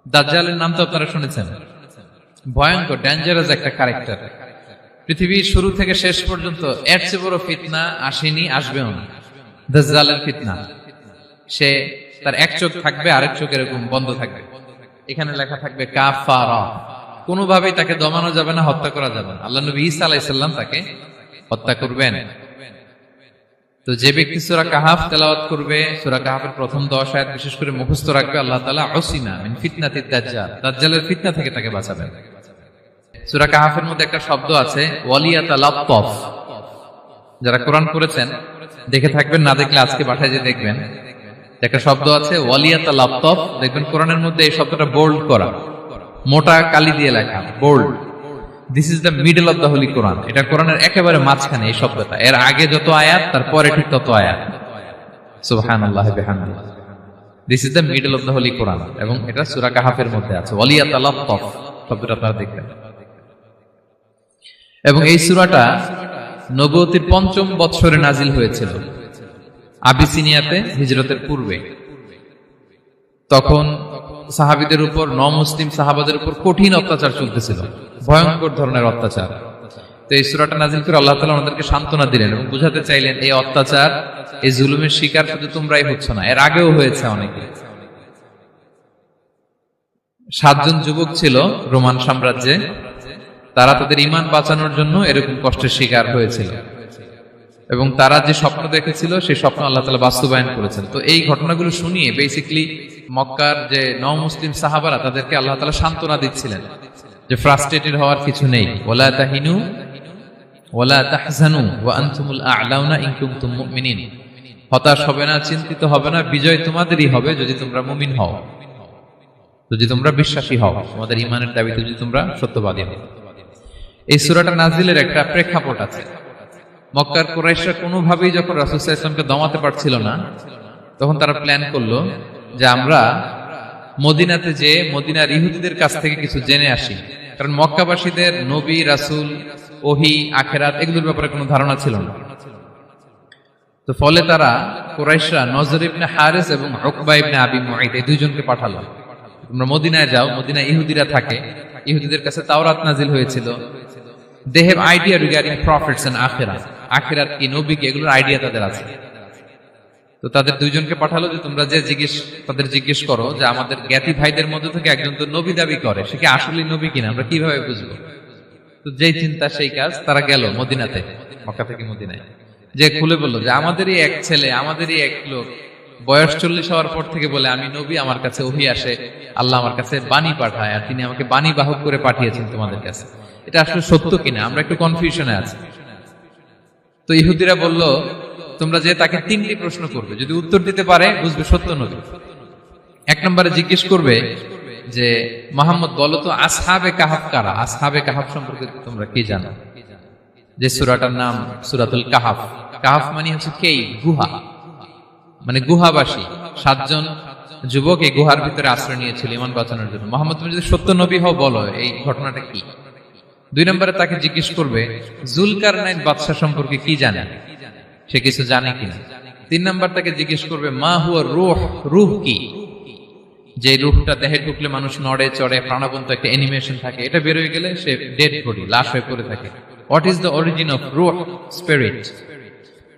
দাজ্জালের নাম তো আপনারা শুনেছেন, ভয়ঙ্কর ডেঞ্জারাস একটা ক্যারেক্টার। পৃথিবীর শুরু থেকে শেষ পর্যন্ত এর চেয়ে বড় ফিতনা আসেনি, আসবেও না। দাজ্জালের ফিতনা, সে তার এক চোখ থাকবে, আরেক চোখ এরকম বন্ধ থাকবে, এখানে লেখা থাকবে কাফারা। কোনোভাবেই তাকে দমানো যাবে না, হত্যা করা যাবে না। আল্লাহ নবী ঈসা আলাইহিস সালাম তাকে হত্যা করবেন। তো যে ব্যক্তি সূরা কাহাফ তেলাওয়াত করবে, সূরা কাহাফের প্রথম 10 আয়াত বিশেষ করে মুখস্থ রাখবে, আল্লাহ তাআলা উসিমা মিন ফিতনাতিদ দাজ্জাল, দাজ্জালের ফিতনা থেকে তাকে বাঁচাবেন। সূরা কাহাফের মধ্যে একটা শব্দ আছে ওয়ালিয়াতালাত্তাফ। যারা কোরআন পড়েছেন দেখে থাকবেন, না দেখলে আজকে পাঠায় যে দেখবেন, একটা শব্দ আছে ওয়ালিয়াতালাত্তাফ। দেখবেন কোরআনের মধ্যে এই শব্দটা বোল্ড করা, মোটা কালি দিয়ে লেখা, bold. This is the middle of the holy Quran. এটা কোরআনের একেবারে মাঝখানে এই শব্দটা, এর আগে যত আয়াত তার পরে ঠিক তত আয়াত। সুবহানাল্লাহি বিহামদিহি। This is the middle of the holy Quran, এবং এটা সূরা কাহাফের মধ্যে আছে ওয়ালিয়াতালাত্তাফ শব্দটা আপনারা দেখবেন। এবং এই সূরাটা নবুয়তির ৫ম বৎসরে নাজিল হয়েছিল, আবিসিনিয়াতে হিজরতের পূর্বে। তখন সাহাবীদের উপর, নমুসলিম সাহাবাদের উপর কঠিন অত্যাচার চলতেছিল, ভয়ঙ্কর ধরনের অত্যাচার। তো এই সূরাটা নাজিল করে আল্লাহ তাআলা ওনাদেরকে সান্ত্বনা দিলেন এবং বুঝাতে চাইলেন এই অত্যাচার, এই জুলুমের শিকার শুধু তোমরাই হচ্ছ না, এর আগেও হয়েছে অনেকে। 7 জন যুবক ছিল রোমান সাম্রাজ্যে, তারা তাদের ঈমান বাঁচানোর জন্য এরকম কষ্টের শিকার হয়েছিল, এবং তারা যে স্বপ্ন দেখেছিল সেই স্বপ্ন আল্লাহ তাআলা বাস্তবায়ন করেছেন। তো এই ঘটনাগুলো শুনিয়ে বেসিক্যালি মক্কার যে নও-মুসলিম সাহাবারা, তাদেরকে আল্লাহ তাআলা সান্ত্বনা দিচ্ছিলেন যে ফ্রাস্ট্রেটেড হওয়ার কিছু নেই। ওয়ালা তাহিনু ওয়ালা তাহজানু ওয়া আনতুমুল আ'লাউনা ইন কুনতুম মুমিনিন। হতাশ হবে না, চিন্তিত হবে না, বিজয় তোমাদেরই হবে যদি তোমরা মুমিন হও, যদি তোমরা বিশ্বাসী হও, তোমাদের ঈমানের দাবিতে যদি তোমরা সত্যবাদী হও। এই সূরাটা নাজিলের একটা প্রেক্ষাপট আছে। মক্কার কুরাইশরা কোনোভাবেই যখন রাসূল সাল্লাল্লাহু আলাইহি ওয়াসাল্লামকে দমাতে পারছিল না, তখন তারা প্ল্যান করলো যে আমরা মদিনাতে যে মদিনার ইহুদিদের কাছ থেকে কিছু জেনে আসি। কারণ মক্কাবাসীদের নবী, রাসূল, ওহী, আখিরাত এগুলোর ব্যাপারে কোনো ধারণা ছিল না। তো ফলে তারা কুরাইশরা নজর ইবনে হারিস এবং উকবা ইবনে আবি মুঈত এই দুইজনকে পাঠালো, তোমরা মদিনায় যাও, মদিনায় ইহুদিরা থাকে, ইহুদিদের কাছে তাওরাত নাজিল হয়েছিল। They have idea regarding prophets and আখিরাত, আখিরাত কি, নবী কি, এগুলোর আইডিয়া তাদের আছে। তো তাদের দুইজনকে পাঠালো যে তোমরা যে তাদের জিজ্ঞেস করো যে আমাদের জ্ঞাতি ভাইদের মধ্যে থেকে একজন তো নবী দাবি করে, সে কি আসলেই নবী কিনা, আমরা কিভাবে বুঝবো? তো যেই চিন্তা সেই কাজ, তারা গেল মদিনাতে, মক্কা থেকে মদিনায়, যে খুলে বললো যে আমাদেরই এক ছেলে, আমাদেরই এক লোক বয়স 40 হওয়ার পর থেকে বলে আমি নবী, আমার কাছে ওহী আসে, আল্লাহ আমার কাছে বাণী পাঠায়, আর তিনি আমাকে বাণী বাহক করে পাঠিয়েছেন তোমাদের কাছে। এটা আসলে সত্য কিনা, আমরা একটু কনফিউশনে আছি। তো ইহুদিরা বলল তোমরা যে তাকে 3টি প্রশ্ন করবে, যদি উত্তর দিতে পারে বুঝবে সত্য নবী। 1 নম্বরে জিজ্ঞেস করবে যে মুহাম্মদ বলো তো আসহাবে কাহাফ কারা, আসহাবে কাহাফ সম্পর্কে তোমরা কি জানো? যে সূরাটার নাম সূরাতুল কাহাফ। কাহাফ মানে হচ্ছে কেইভ, গুহা, মানে গুহাবাসী। 7 জন যুবক এই গুহার ভিতরে আশ্রয় নিয়েছিল ঈমান বাঁচানোর জন্য। মুহাম্মদ তুমি যদি সত্য নবী হও বলো এই ঘটনাটা কি। 2 নম্বরে তাকে জিজ্ঞেস করবে জুলকারনাইন বাদশা সম্পর্কে কি জানে, সে কিছু জানে কিনা। 3 নম্বর তাকে জিজ্ঞেস করবে মা হুয়া রূহ, রূহ কি, যে রূহটা দেহে ঢুকলে মানুষ নড়ে চড়ে, প্রাণবন্ত একটা অ্যানিমেশন থাকে, এটা বের হয়ে গেলে সে ডেড বডি, লাশ হয়ে পড়ে থাকে। What is the origin of রূহ, স্পিরিট।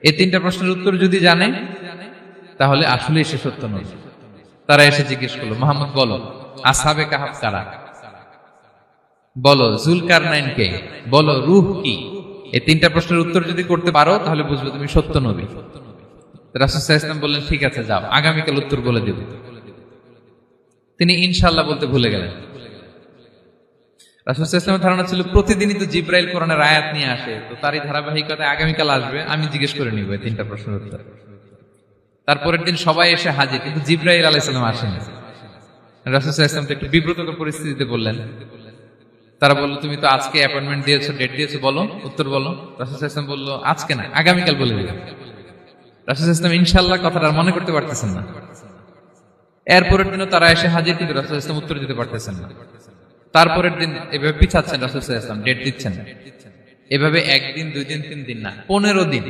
এই 3টা প্রশ্নের উত্তর যদি জানে তাহলে আসলেই সে সত্য নবী। তারা এসে জিজ্ঞেস করলো মুহাম্মদ বলো আসহাবে কাহাফ কারা, বলো জুলকারনাইন কে, বলো রূহ কি। এই 3টা প্রশ্নের উত্তর যদি করতে পারো তাহলে বুঝবে তুমি সত্য নবী। রাসূল সাল্লাল্লাহু আলাইহি ওয়াসাল্লাম বললেন ঠিক আছে যাও, আগামীকাল উত্তর বলে দেব। তিনি ইনশাআল্লাহ বলতে ভুলে গেলেন। রাসূল সাল্লাল্লাহু আলাইহি ওয়াসাল্লামের ধারণা ছিল প্রতিদিনই তো জিবরাইল কোরআনের আয়াত নিয়ে আসে, তো তারই ধারাবাহিকতায় আগামীকাল আসবে, আমি জিজ্ঞেস করে নিব এই 3টা প্রশ্নের উত্তর। তারপরের দিন সবাই এসে হাজির, কিন্তু জিবরাইল আলাইহিস সালাম আসেনি। রাসূল সাল্লাল্লাহু আলাইহি ওয়াসাল্লাম একটু বিব্রতকর পরিস্থিতিতে বললেন। তারা বললো তুমি তো আজকে অ্যাপয়েন্টমেন্ট দিয়েছো, ডেট দিয়েছো, বলো উত্তর বলো। রাসূল সাল্লাল্লাহু আলাইহি ওয়াসাল্লাম বলল আজকে না, আগামীকাল বলে দিলাম। রাসূল সাল্লাল্লাহু আলাইহি ওয়াসাল্লাম ইনশাআল্লাহ কথাটা আর মনে করতে পারতেছেন না। এরপরের দিনও তারা এসে হাজির, কিন্তু রাসূল সাল্লাল্লাহু আলাইহি ওয়াসাল্লাম উত্তর দিতে পারতেছেন না। তারপরের দিন এভাবে পিছাচ্ছেন, রাসূল সাল্লাল্লাহু আলাইহি ওয়াসাল্লাম ডেট দিচ্ছেন না। এভাবে 1 দিন 2 দিন 3 দিন না, 15 দিন।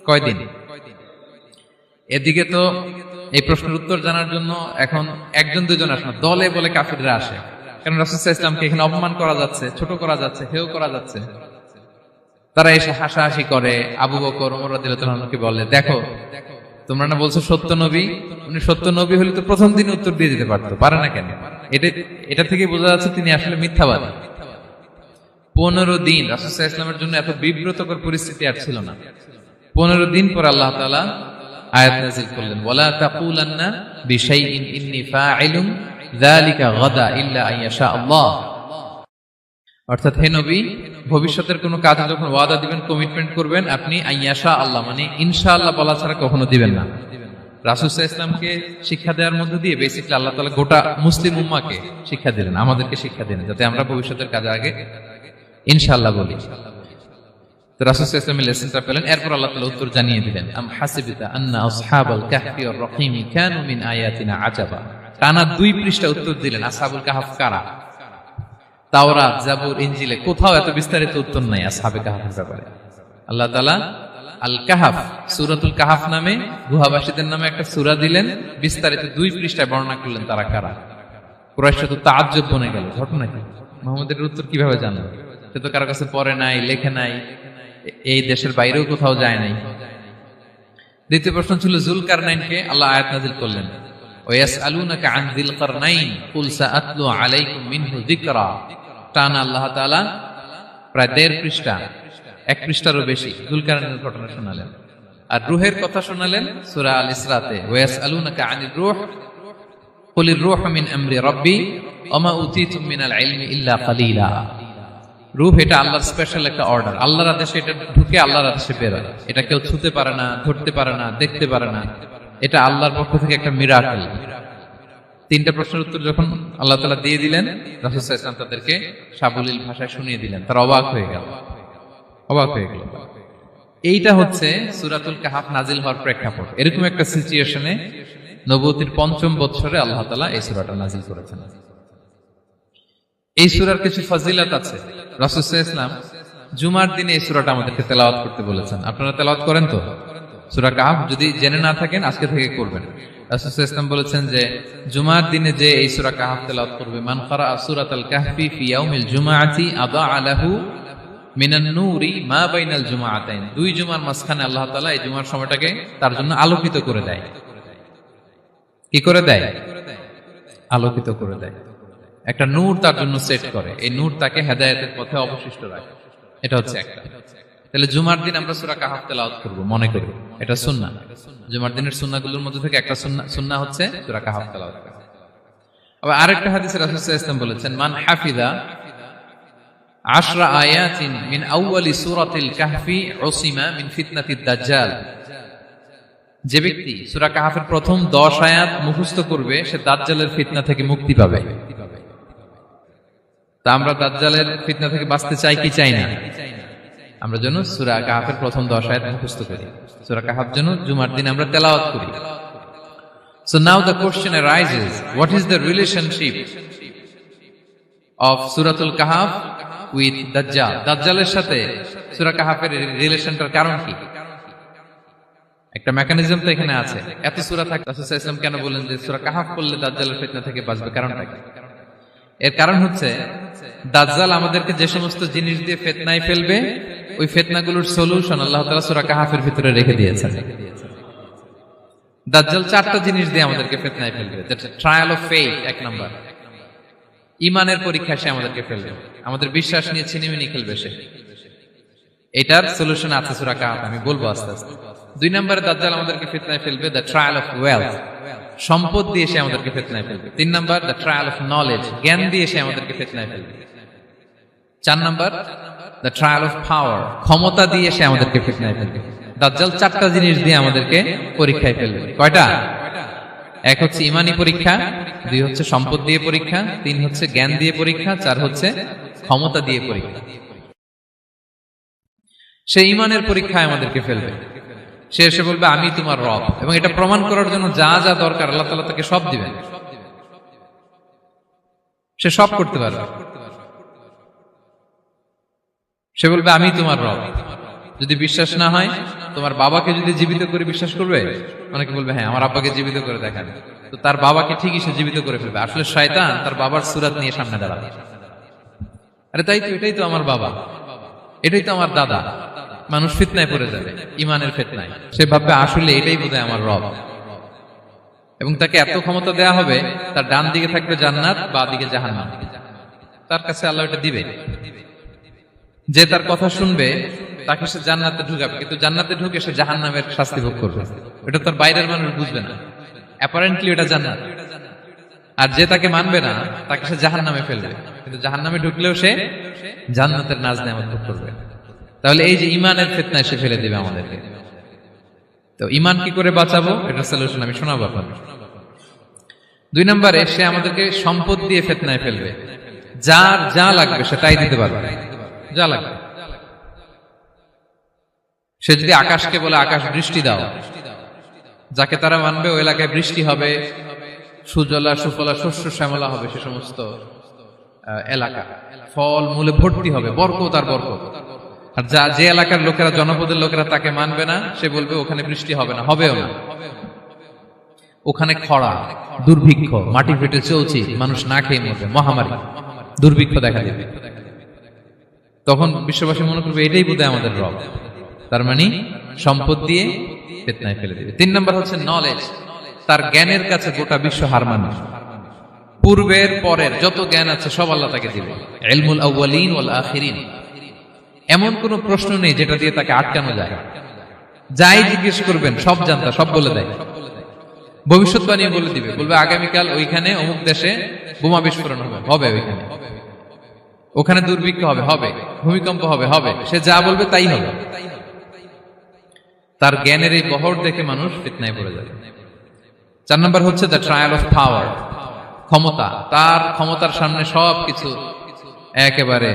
কয় দিন? এদিকে তো এই প্রশ্নের উত্তর জানার জন্য এখন একজন দুজন আসে না, দলে বলে কাফিররা আসে। কারণ রাসূল সাল্লাল্লাহু আলাইহি ওয়াসাল্লামকে এখানে অপমান করা যাচ্ছে, ছোট করা যাচ্ছে, হেয় করা যাচ্ছে। তারা এসে হাসাহাসি করে। আবু বকর, ওমর রাদিয়াল্লাহু আনহুকে বলে, দেখো তোমরা না বলছো সত্য নবী, উনি সত্য নবী হলে তো প্রথম দিন উত্তর দিয়ে দিতে পারতো, পারে না কেন? এটা থেকে বোঝা যাচ্ছে তিনি আসলে মিথ্যাবাদী। 15 দিন রাসূল সাল্লাল্লাহু আলাইহি ওয়াসাল্লামের জন্য এত বিব্রতকর পরিস্থিতি আর ছিল না। 15 দিন পর আল্লাহ তাআলা আয়াত নাযিল করলেন, ওয়ালা তাকুলান্না বিশাইইন ইন্নী ফাইলুন যালিকা গাদা ইল্লা আইয়াশা আল্লাহ। অর্থাৎ হে নবী, ভবিষ্যতের কোনো কাজে যখন ওয়াদা দিবেন, কমিটমেন্ট করবেন, আপনি আইয়াশা আল্লাহ মানে ইনশাআল্লাহ বলা ছাড়া কখনো দিবেন না। রাসূল সাল্লাল্লাহু আলাইহি ওয়াসাল্লামকে শিক্ষা দেওয়ার মধ্য দিয়ে বেসিক্যালি আল্লাহ তাআলা গোটা মুসলিম উম্মাহকে শিক্ষা দিলেন, আমাদেরকে শিক্ষা দিলেন, যাতে আমরা ভবিষ্যতের কাজে আগে ইনশাআল্লাহ বলি। তো রাসূল সাল্লাল্লাহু আলাইহি ওয়াসাল্লাম লেসনটা পেলেন। এরপর আল্লাহ তাআলা উত্তর জানিয়ে দিলেন, আম হাসিবিতা আন্না আসহাবাল কাহফি ওয়ার রহিমি কানু মিন আয়াতিনা আজাবা। টানা 2 পৃষ্ঠা উত্তর দিলেন আসহাবুল কাহফ কারা। তাওরাত, জাবুর, ইনজিলে কোথাও এত বিস্তারিত উত্তর নাই আসহাবে কাহফের ব্যাপারে। আল্লাহ তাআলা আল কাহফ, সূরাতুল কাহফ নামে গুহাবাসীদের নামে একটা সূরা দিলেন, বিস্তারিত 2 পৃষ্ঠায় বর্ণনা করলেন তারা কারা। কুরাইশরা তো তাআজ্জুব বনে গেল, ঘটনা কি, মুহাম্মদের উত্তর কিভাবে জানলো? সে তো কারো কাছে পড়ে নাই, লেখে নাই, এই দেশের বাইরেও কোথাও যায় নাই। দ্বিতীয় প্রশ্ন ছিল যুলকারনাইনকে আল্লাহ আয়াত নাযিল করলেন, ওয়াসআলুনাকা আন যিলকারনাইন কুল সাআতলু আলাইকুম মিনহু যিকরা। টানা আল্লাহ তাআলা প্রায় 1.5 পৃষ্ঠা, 1 পৃষ্ঠারও বেশি যুলকারনাইনের ঘটনা শোনালেন। আর রূহের কথা শোনালেন সূরা আল ইসরাতে, ওয়াসআলুনাকা আনির রূহ কুলির রূহু মিন আমরি রাব্বি ওয়া মা উতীতুম মিনাল ইলমি ইল্লা কালিলা। রূহ এটা আল্লাহর স্পেশাল একটা অর্ডার, আল্লাহর আদেশে এটা ঢুকে আল্লাহর আদেশে বের হয়। এটা কেউ ছুতে পারে না, ধরতে পারে না, দেখতে পারে না, এটা আল্লাহর পক্ষ থেকে একটা মিরাকেল। 3টা প্রশ্নের উত্তর যখন আল্লাহ তাআলা দিয়ে দিলেন, রাসূল সাল্লাল্লাহু আলাইহি ওয়াসাল্লাম তাদেরকে সাবলীল ভাষায় শুনিয়ে দিলেন। তারা অবাক হয়ে গেল। এইটা হচ্ছে সূরাতুল কাহফ নাজিল হওয়ার প্রেক্ষাপট। এরকম একটা সিচুয়েশনে নবুয়তির 5ম বছরে আল্লাহ তাআলা এই সূরাটা নাজিল করেছেন। এই সূরার কিছু ফজিলত আছে। রাসূল সাল্লাল্লাহু আলাইহি ওয়াসাল্লাম জুমার দিনে এই সূরাটা আমাদেরকে তেলাওয়াত করতে বলেছেন। আপনারা তেলাওয়াত করেন তো? সূরা কাহফ যদি জেনে না থাকেন আজকে থেকে করবেন। রাসূল সাল্লাল্লাহু আলাইহি ওয়াসাল্লাম বলেছেন যে জুমার দিনে যে এই সূরা কাহফ তেলাওয়াত করবে, মান ক্বারা সূরাতাল কাহফি ফি ইয়াউমিল জুমআতি আযা লাহু মিনান নূরি মা বাইনাল জুমআতাইন। 2 জুমার মাঝখানে আল্লাহ তাআলা এই জুমার সময়টাকে তার জন্য আলোকিত করে দেয়। কি করে দেয়? আলোকিত করে দেয়। একটা নূর তার জন্য সেট করে, এই নূর তাকে হেদায়েতের পথে অবশিষ্ট রাখে। এটা হচ্ছে একটা। তাহলে জুমার দিন আমরা সূরা কাহফ তেলাওয়াত করব, মনে করি এটা সুন্নাহ। জুমার দিনের সুন্নাহগুলোর মধ্যে থেকে একটা সুন্নাহ হচ্ছে সূরা কাহফ তেলাওয়াত করা। আবার আরেকটা হাদিসে রাসূল সাল্লাল্লাহু আলাইহি ওয়াসাল্লাম বলেছেন, মান হাফিযা 10 আয়াতিন মিন আউয়ালি সূরাতিল কাহফি উসিমা মিন ফিতনাতিদ দাজ্জাল। যে ব্যক্তি সূরা কাহফের প্রথম 10 আয়াত মুখস্থ করবে, সে দাজ্জালের ফিতনা থেকে মুক্তি পাবে। তা আমরা দাজ্জালের ফিতনা থেকে বাঁচতে চাই কি চাই না? আমরা যেন সূরা কাহফের প্রথম 10 আয়াত মুখস্থ করি, সূরা কাহফ যেন জুমার দিন আমরা তেলাওয়াত করি। So now the question arises, what is the relationship of Suratul Kahf with Dajjal? দাজ্জালের সাথে সূরা কাহফের রিলেশনটার কারণ কি? একটা মেকানিজম তো এখানে আছে। এত সূরা থাকে, রাসূল সাল্লাল্লাহু আলাইহি ওয়াসাল্লাম কেন বলেন যে সূরা কাহফ পড়লে দাজ্জালের ফিতনা থেকে বাঁচবে? কারণটা কি? এর কারণ হচ্ছে দাজ্জাল আমাদেরকে যে সমস্ত জিনিস দিয়ে ফিতনায় ফেলবে, ওই ফিতনাগুলোর সলিউশন আল্লাহ তাআলা সূরা কাহফের ভিতরে রেখে দিয়েছেন। দাজ্জাল 4টা জিনিস দিয়ে আমাদেরকে ফিতনায় ফেলবে। That's trial of faith, 1 number. ঈমানের পরীক্ষা সে আমাদেরকে ফেলবে, আমাদের বিশ্বাস নিয়ে ছিনিমিনি খেলবে সে। এটার সলিউশন আছে সূরা কাহফ, আমি বলবো আস্তে আস্তে। 2 নম্বরে দাজ্জাল আমাদেরকে ফিতনায় ফেলবে, দ্য ট্রায়াল অফ ওয়েলথ, সম্পদ দিয়ে সে আমাদেরকে ফিতনায় ফেলবে। 3 number the trial of knowledge, জ্ঞান দিয়ে সে আমাদেরকে ফিতনায় ফেলবে। 4 number the trial of power, ক্ষমতা দিয়ে সে আমাদেরকে ফিতনায় ফেলবে। দাজ্জাল 4টা জিনিস দিয়ে আমাদেরকে পরীক্ষায় ফেলবে। কয়টা? 1 হচ্ছে ঈমানি পরীক্ষা, 2 হচ্ছে সম্পদ দিয়ে পরীক্ষা, 3 হচ্ছে জ্ঞান দিয়ে পরীক্ষা, 4 হচ্ছে ক্ষমতা দিয়ে পরীক্ষা। সে ঈমানের পরীক্ষায় আমাদেরকে ফেলবে। সে এসে বলবে আমি তোমার রব, এবং এটা প্রমাণ করার জন্য যা যা দরকার আল্লাহ তাআলা তাকে সব দিবেন। সে সব করতে পারবে। সে বলবে আমি তোমার রব। যদি বিশ্বাস না হয় তোমার বাবাকে যদি জীবিত করে বিশ্বাস করবে? অনেকে বলবে হ্যাঁ আমার আব্বাকে জীবিত করে দেখান। তো তার বাবাকে ঠিকই সে জীবিত করে ফেলবে। আসলে শয়তান তার বাবার সুরাত নিয়ে সামনে দাঁড়াবে। আরে তাই তো, এটাই তো আমার বাবা, এটাই তো আমার দাদা। মানুষ ফিতনায় পড়ে যাবে, ইমানের ফিতনায়। সে ভাববে আসলে এটাই বোধহয় আমার রব। এবং তাকে এত ক্ষমতা দেয়া হবে, তার ডান দিকে থাকবে জান্নাত, বাঁ দিকে জাহান্নাম। তার কাছে আল্লাহ এটা দিবে। যে তার কথা শুনবে তাকে সে জান্নাতে ঢুকাবে, কিন্তু জান্নাতে ঢুকে সে জাহান্নামের শাস্তি ভোগ করবে। এটা তার বাইরের মানুষ বুঝবে না, অ্যাপারেন্টলি এটা জান্নাত। আর যে তাকে মানবে না তাকে সে জাহান্নামে ফেলবে, কিন্তু জাহান্নামে ঢুকলেও সে জান্নাতের নাজ নেয়ামত ভোগ করবে। তাহলে এই যে ইমানের ফিতনায় সে ফেলে দিবে আমাদেরকে। তো ইমান কি করে বাঁচাবো, এটা সলিউশন আমি শোনাবো আপনাদের। 2 নম্বরে, সে আমাদেরকে সম্পদ দিয়ে ফিতনায় ফেলবে। যার যা লাগবে সেটাই দিতে পারবে, যা লাগবে। সে যদি আকাশকে বলে আকাশ বৃষ্টি দাও, যাকে তারা মানবে ওই এলাকায় বৃষ্টি হবে, সুজলা সুফলা শস্য শ্যামলা হবে সে সমস্ত এলাকা, ফল মূলে ভর্তি হবে, বরকত আর বরকত। আর যে এলাকার লোকেরা, জনপদের লোকেরা তাকে মানবে না, সে বলবে ওখানে বৃষ্টি হবে না, হবেও না। ওখানে খরা, দুর্ভিক্ষ, মাটি ফেটে চলছে, মানুষ না খেয়ে মরবে, মহামারী, দুর্ভিক্ষ দেখা দেবে। তখন বিশ্ববাসী মনে করবে এটাই বোধহয় আমাদের রব। তার মানে সম্পদ দিয়ে ফিতনায় ফেলে দেবে। 3 নম্বর হচ্ছে নলেজ। তার জ্ঞানের কাছে গোটা বিশ্ব হার মানবে। পূর্বের পরের যত জ্ঞান আছে সব আল্লাহ তাকে দিবে। ইলমুল আউয়ালিন ওয়াল আখিরিন। এমন কোন প্রশ্ন নেই যেটা দিয়ে তাকে আটকানো যায়। যাই জিজ্ঞেস করবেন সব জানতা, সব বলে দেয়। ভবিষ্যৎবাণী বলে দিবে, বলবে আগামীকাল ওইখানে অমুক দেশে বোমা বিস্ফোরণ হবে, হবে ওইখানে, ওখানে দুর্ভিক্ষ হবে, হবে, ভূমিকম্প হবে, হবে। সে যা বলবে তাই হবে। তার জ্ঞানের এই বহর দেখে মানুষ ফিতনায় পড়ে যাবে। 4 নম্বর হচ্ছে দ্য ট্রায়াল অফ পাওয়ার, ক্ষমতা। তার ক্ষমতার সামনে সবকিছু একেবারে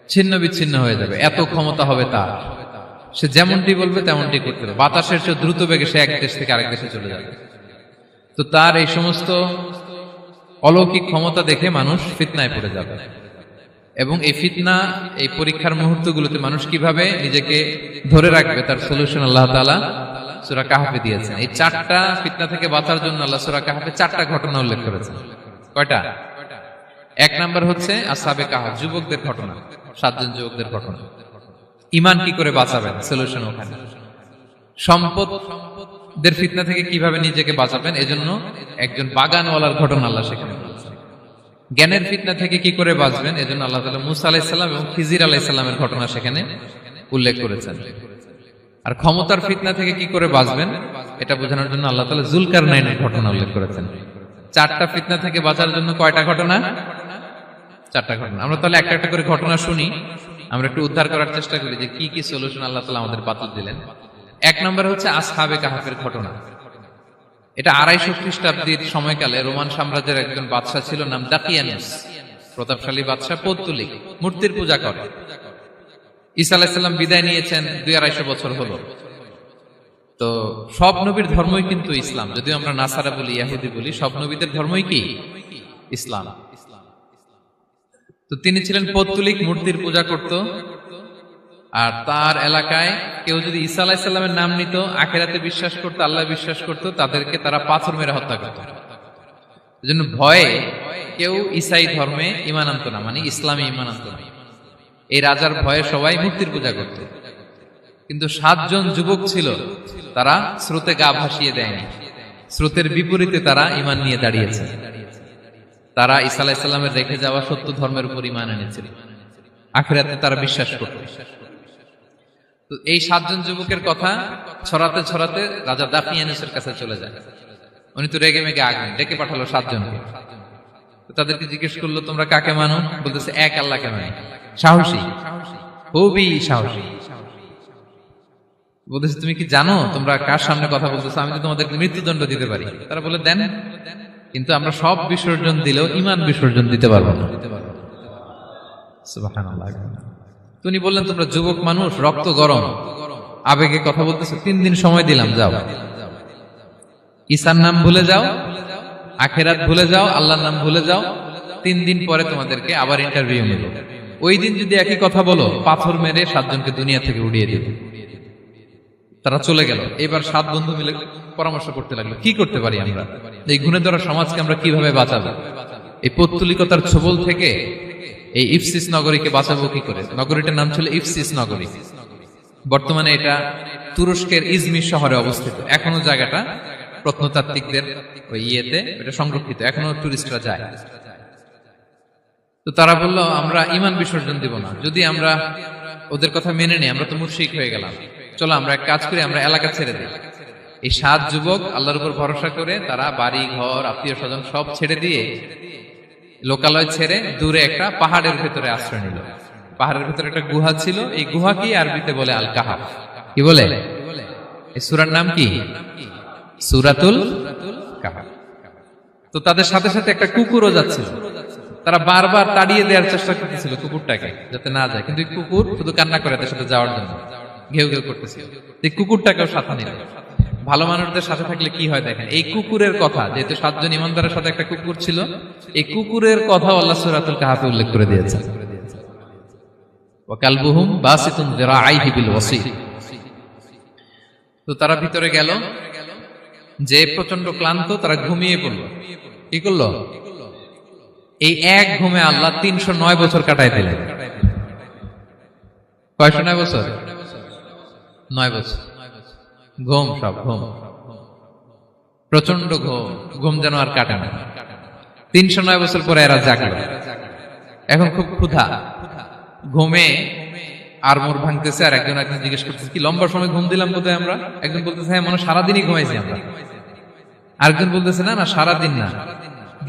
ছিন্ন বিচ্ছিন্ন হয়ে যাবে, এত ক্ষমতা হবে তার। সে যেমনটি বলবে তেমনটি করতে হবে। বাতাসের চেয়ে দ্রুত বেগে সে এক দেশ থেকে আরেক দেশে চলে যাবে। তো তার এই সমস্ত অলৌকিক ক্ষমতা দেখে মানুষ ফিতনায় পড়ে যাবে। এবং এই ফিতনা, এই পরীক্ষার মুহূর্তগুলোতে মানুষ কিভাবে নিজেকে ধরে রাখবে তার সলিউশন আল্লাহ তাআলা সূরা কাহফে দিয়েছেন। এই 4টা ফিতনা থেকে বাঁচার জন্য আল্লাহ সূরা কাহফে 4টা ঘটনা উল্লেখ করেছেন। কয়টা? 1 নাম্বার হচ্ছে আসহাবে কাহফ, যুবকদের ঘটনা, 7 জন যুবকদের ঘটনা। ঈমান কি করে বাঁচাবেন, সলিউশন ওখানে। সম্পদের ফিতনা থেকে কিভাবে নিজেকে বাঁচাবেন, এজন্য একজন বাগানওয়ালার ঘটনা আল্লাহ সেখানে বলেছেন। জ্ঞানের ফিতনা থেকে কি করে বাঁচবেন, এজন্য আল্লাহ তাআলা মুসা আলাইহিস সালাম এবং খিজির আলাইহিস সালামের ঘটনা সেখানে উল্লেখ করেছেন। আর ক্ষমতার ফিতনা থেকে কি করে বাঁচবেন এটা বোঝানোর জন্য আল্লাহ তাআলা যুলকারনাইনের ঘটনা উল্লেখ করেছেন। 4টা ফিতনা থেকে বাঁচার জন্য কয়টা ঘটনা? 4টা ঘটনা। আমরা তাহলে একটা একটা করে ঘটনা শুনি, আমরা একটু উদ্ধার করার চেষ্টা করি যে কি কি সলিউশন আল্লাহ তাআলা আমাদের বাতলে দিলেন। 1 নম্বর হচ্ছে আসহাবে কাহফের ঘটনা। এটা 250 খ্রিস্টাব্দের সময়কালে রোমান সাম্রাজ্যের একজন বাদশা ছিল, নাম দাকিয়ানুস। প্রতাপশালী বাদশা, পৌত্তলিক, মূর্তির পূজা করে। ঈসা আলাইহিস সালাম বিদায় নিয়েছেন, 200-250 বছর হলো। তো সব নবীর ধর্মই কিন্তু ইসলাম, যদিও আমরা নাসারা বলি, ইহুদি বলি, সব নবীদের ধর্মই কি ইসলাম। তো তিনি ছিলেন পৌত্তলিক, মূর্তির পূজা করত। আর তার এলাকায় কেউ যদি ঈসা আলাইহিস সালামের নাম নিত, আখিরাতে বিশ্বাস করত, আল্লাহ বিশ্বাস করত, তাদেরকে তারা পাথর মেরে হত্যা করত। এজন্য ভয়ে কেউ ঈসাই ধর্মে ঈমান আনতো না, মানে ইসলামে ঈমান আনতো না। এই রাজার ভয়ে সবাই মূর্তির পূজা করত। কিন্তু 7 জন যুবক ছিল, তারা স্রোতে গা ভাসিয়ে দেয়নি। স্রোতের বিপরীতে তারা ঈমান নিয়ে দাঁড়িয়েছে। তারা ঈসা আলাইহিস সালামের রেখে যাওয়া সত্য ধর্মের উপর ঈমান এনেছিল, আখিরাতে তারা বিশ্বাস করত। তো এই 7 জন যুবকের কথা ছড়াতে ছড়াতে রাজা দাকিয়ানুসের কাছে চলে যায়। উনি তো রেগে মেগে আগুন, ডেকে পাঠালো 7 জনকে। তাদেরকে জিজ্ঞেস করলো তোমরা কাকে মানো? বলতেছে এক আল্লাহকে মানি। সাহসী, খুবই সাহসী। বলতেছে তুমি কি জানো তোমরা কার সামনে কথা বলতেছো? আমি তো তোমাদেরকে মৃত্যুদণ্ড দিতে পারি। তারা বলে দেন, কিন্তু আমরা সব বিসর্জন দিলেও ঈমান বিসর্জন দিতে পারবো না। সুবহানাল্লাহ। তিনি বললেন তোমরা যুবক মানুষ, রক্ত গরম, আবেগে কথা বলতেছো, 3 দিন সময় দিলাম, যাও ঈসার নাম ভুলে যাও, আখিরাত ভুলে যাও, আল্লাহর নাম ভুলে যাও। 3 দিন পরে তোমাদেরকে আবার ইন্টারভিউ নেব। ওই দিন যদি একই কথা বলো, পাথর মেরে 7 জনকে দুনিয়া থেকে উড়িয়ে দেব। তারা চলে গেল। এবার 7 বন্ধু মিলে পরামর্শ করতে লাগলো, কি করতে পারি আমরা, এই গুণে ধরা সমাজকে আমরা কিভাবে বাঁচাবো, এই পৌত্তলিকতার ছোবল থেকে এই ইফসিস নগরীকে বাঁচাবো কি করে। নগরীটার নাম ছিল ইফসিস নগরী। বর্তমানে এটা তুরস্কের ইজমির শহরে অবস্থিত। এখনো জায়গাটা প্রত্নতাত্ত্বিকদের ওই ইয়েতে এটা সংরক্ষিত, এখনো টুরিস্টরা যায়। তো তারা বলল, আমরা ঈমান বিসর্জন দিব না, যদি আমরা ওদের কথা মেনে নিই আমরা তো মুশরিক হয়ে গেলাম, চলো আমরা এক কাজ করি, আমরা এলাকা ছেড়ে দিই। এই 7 যুবক আল্লাহর উপর ভরসা করে তারা বাড়ি ঘর আত্মীয় স্বজন সব ছেড়ে দিয়ে, লোকালয় ছেড়ে দূরে একটা পাহাড়ের ভেতরে আশ্রয় নিল। পাহাড়ের ভেতরে একটা গুহা ছিল, এই গুহা কি আরবিতে বলে আল কাহাফ। কি বলে? এই সূরার নাম কি? সূরাতুল কাহাফ। তো তাদের সাথে সাথে একটা কুকুরও যাচ্ছিল। তারা বারবার তাড়িয়ে দেওয়ার চেষ্টা করতেছিল কুকুরটাকে যাতে না যায়, কিন্তু কুকুর শুধু কান্না করে তাদের সাথে যাওয়ার জন্য ঘেউ ঘেউ করতেছিল। এই কুকুরটাকেও সাথে নিল। ভালো মানুষদের সাথে থাকলে কি হয় দেখেন, এই কুকুরের কথা, যেহেতু 7 জন ইমানদারের সাথে একটা কুকুর ছিল, এই কুকুরের কথা আল্লাহ সূরাতুল কাহাফে উল্লেখ করে দিয়েছেন। ওয়া কালবুহুম বাসিতুন যিরাআইহি বিল ওয়াসিল। তো তারা ভিতরে গেল, যে প্রচন্ড ক্লান্ত, তারা ঘুমিয়ে পড়ল। কি করলো? এই এক ঘুমে আল্লাহ 309 বছর কাটাই দিলেন। কয়শো 9 বছর? 9 বছর ঘুম, সব ঘুম, প্রচন্ড ঘুম, ঘুম যেন আর কাটে না। 309 বছর পরে এরা জাগলো। এখন খুব ক্ষুধা, ঘুমে আর মোর ভাঙতেছে, আর একজন জিজ্ঞেস করতেছে, কি লম্বা সময় ঘুম দিলাম বোধহয় আমরা? একজন বলতেছে, হ্যাঁ মনে সারাদিনই ঘুমাইছি আমরা। আরেকজন বলতেছে, না না সারাদিন না,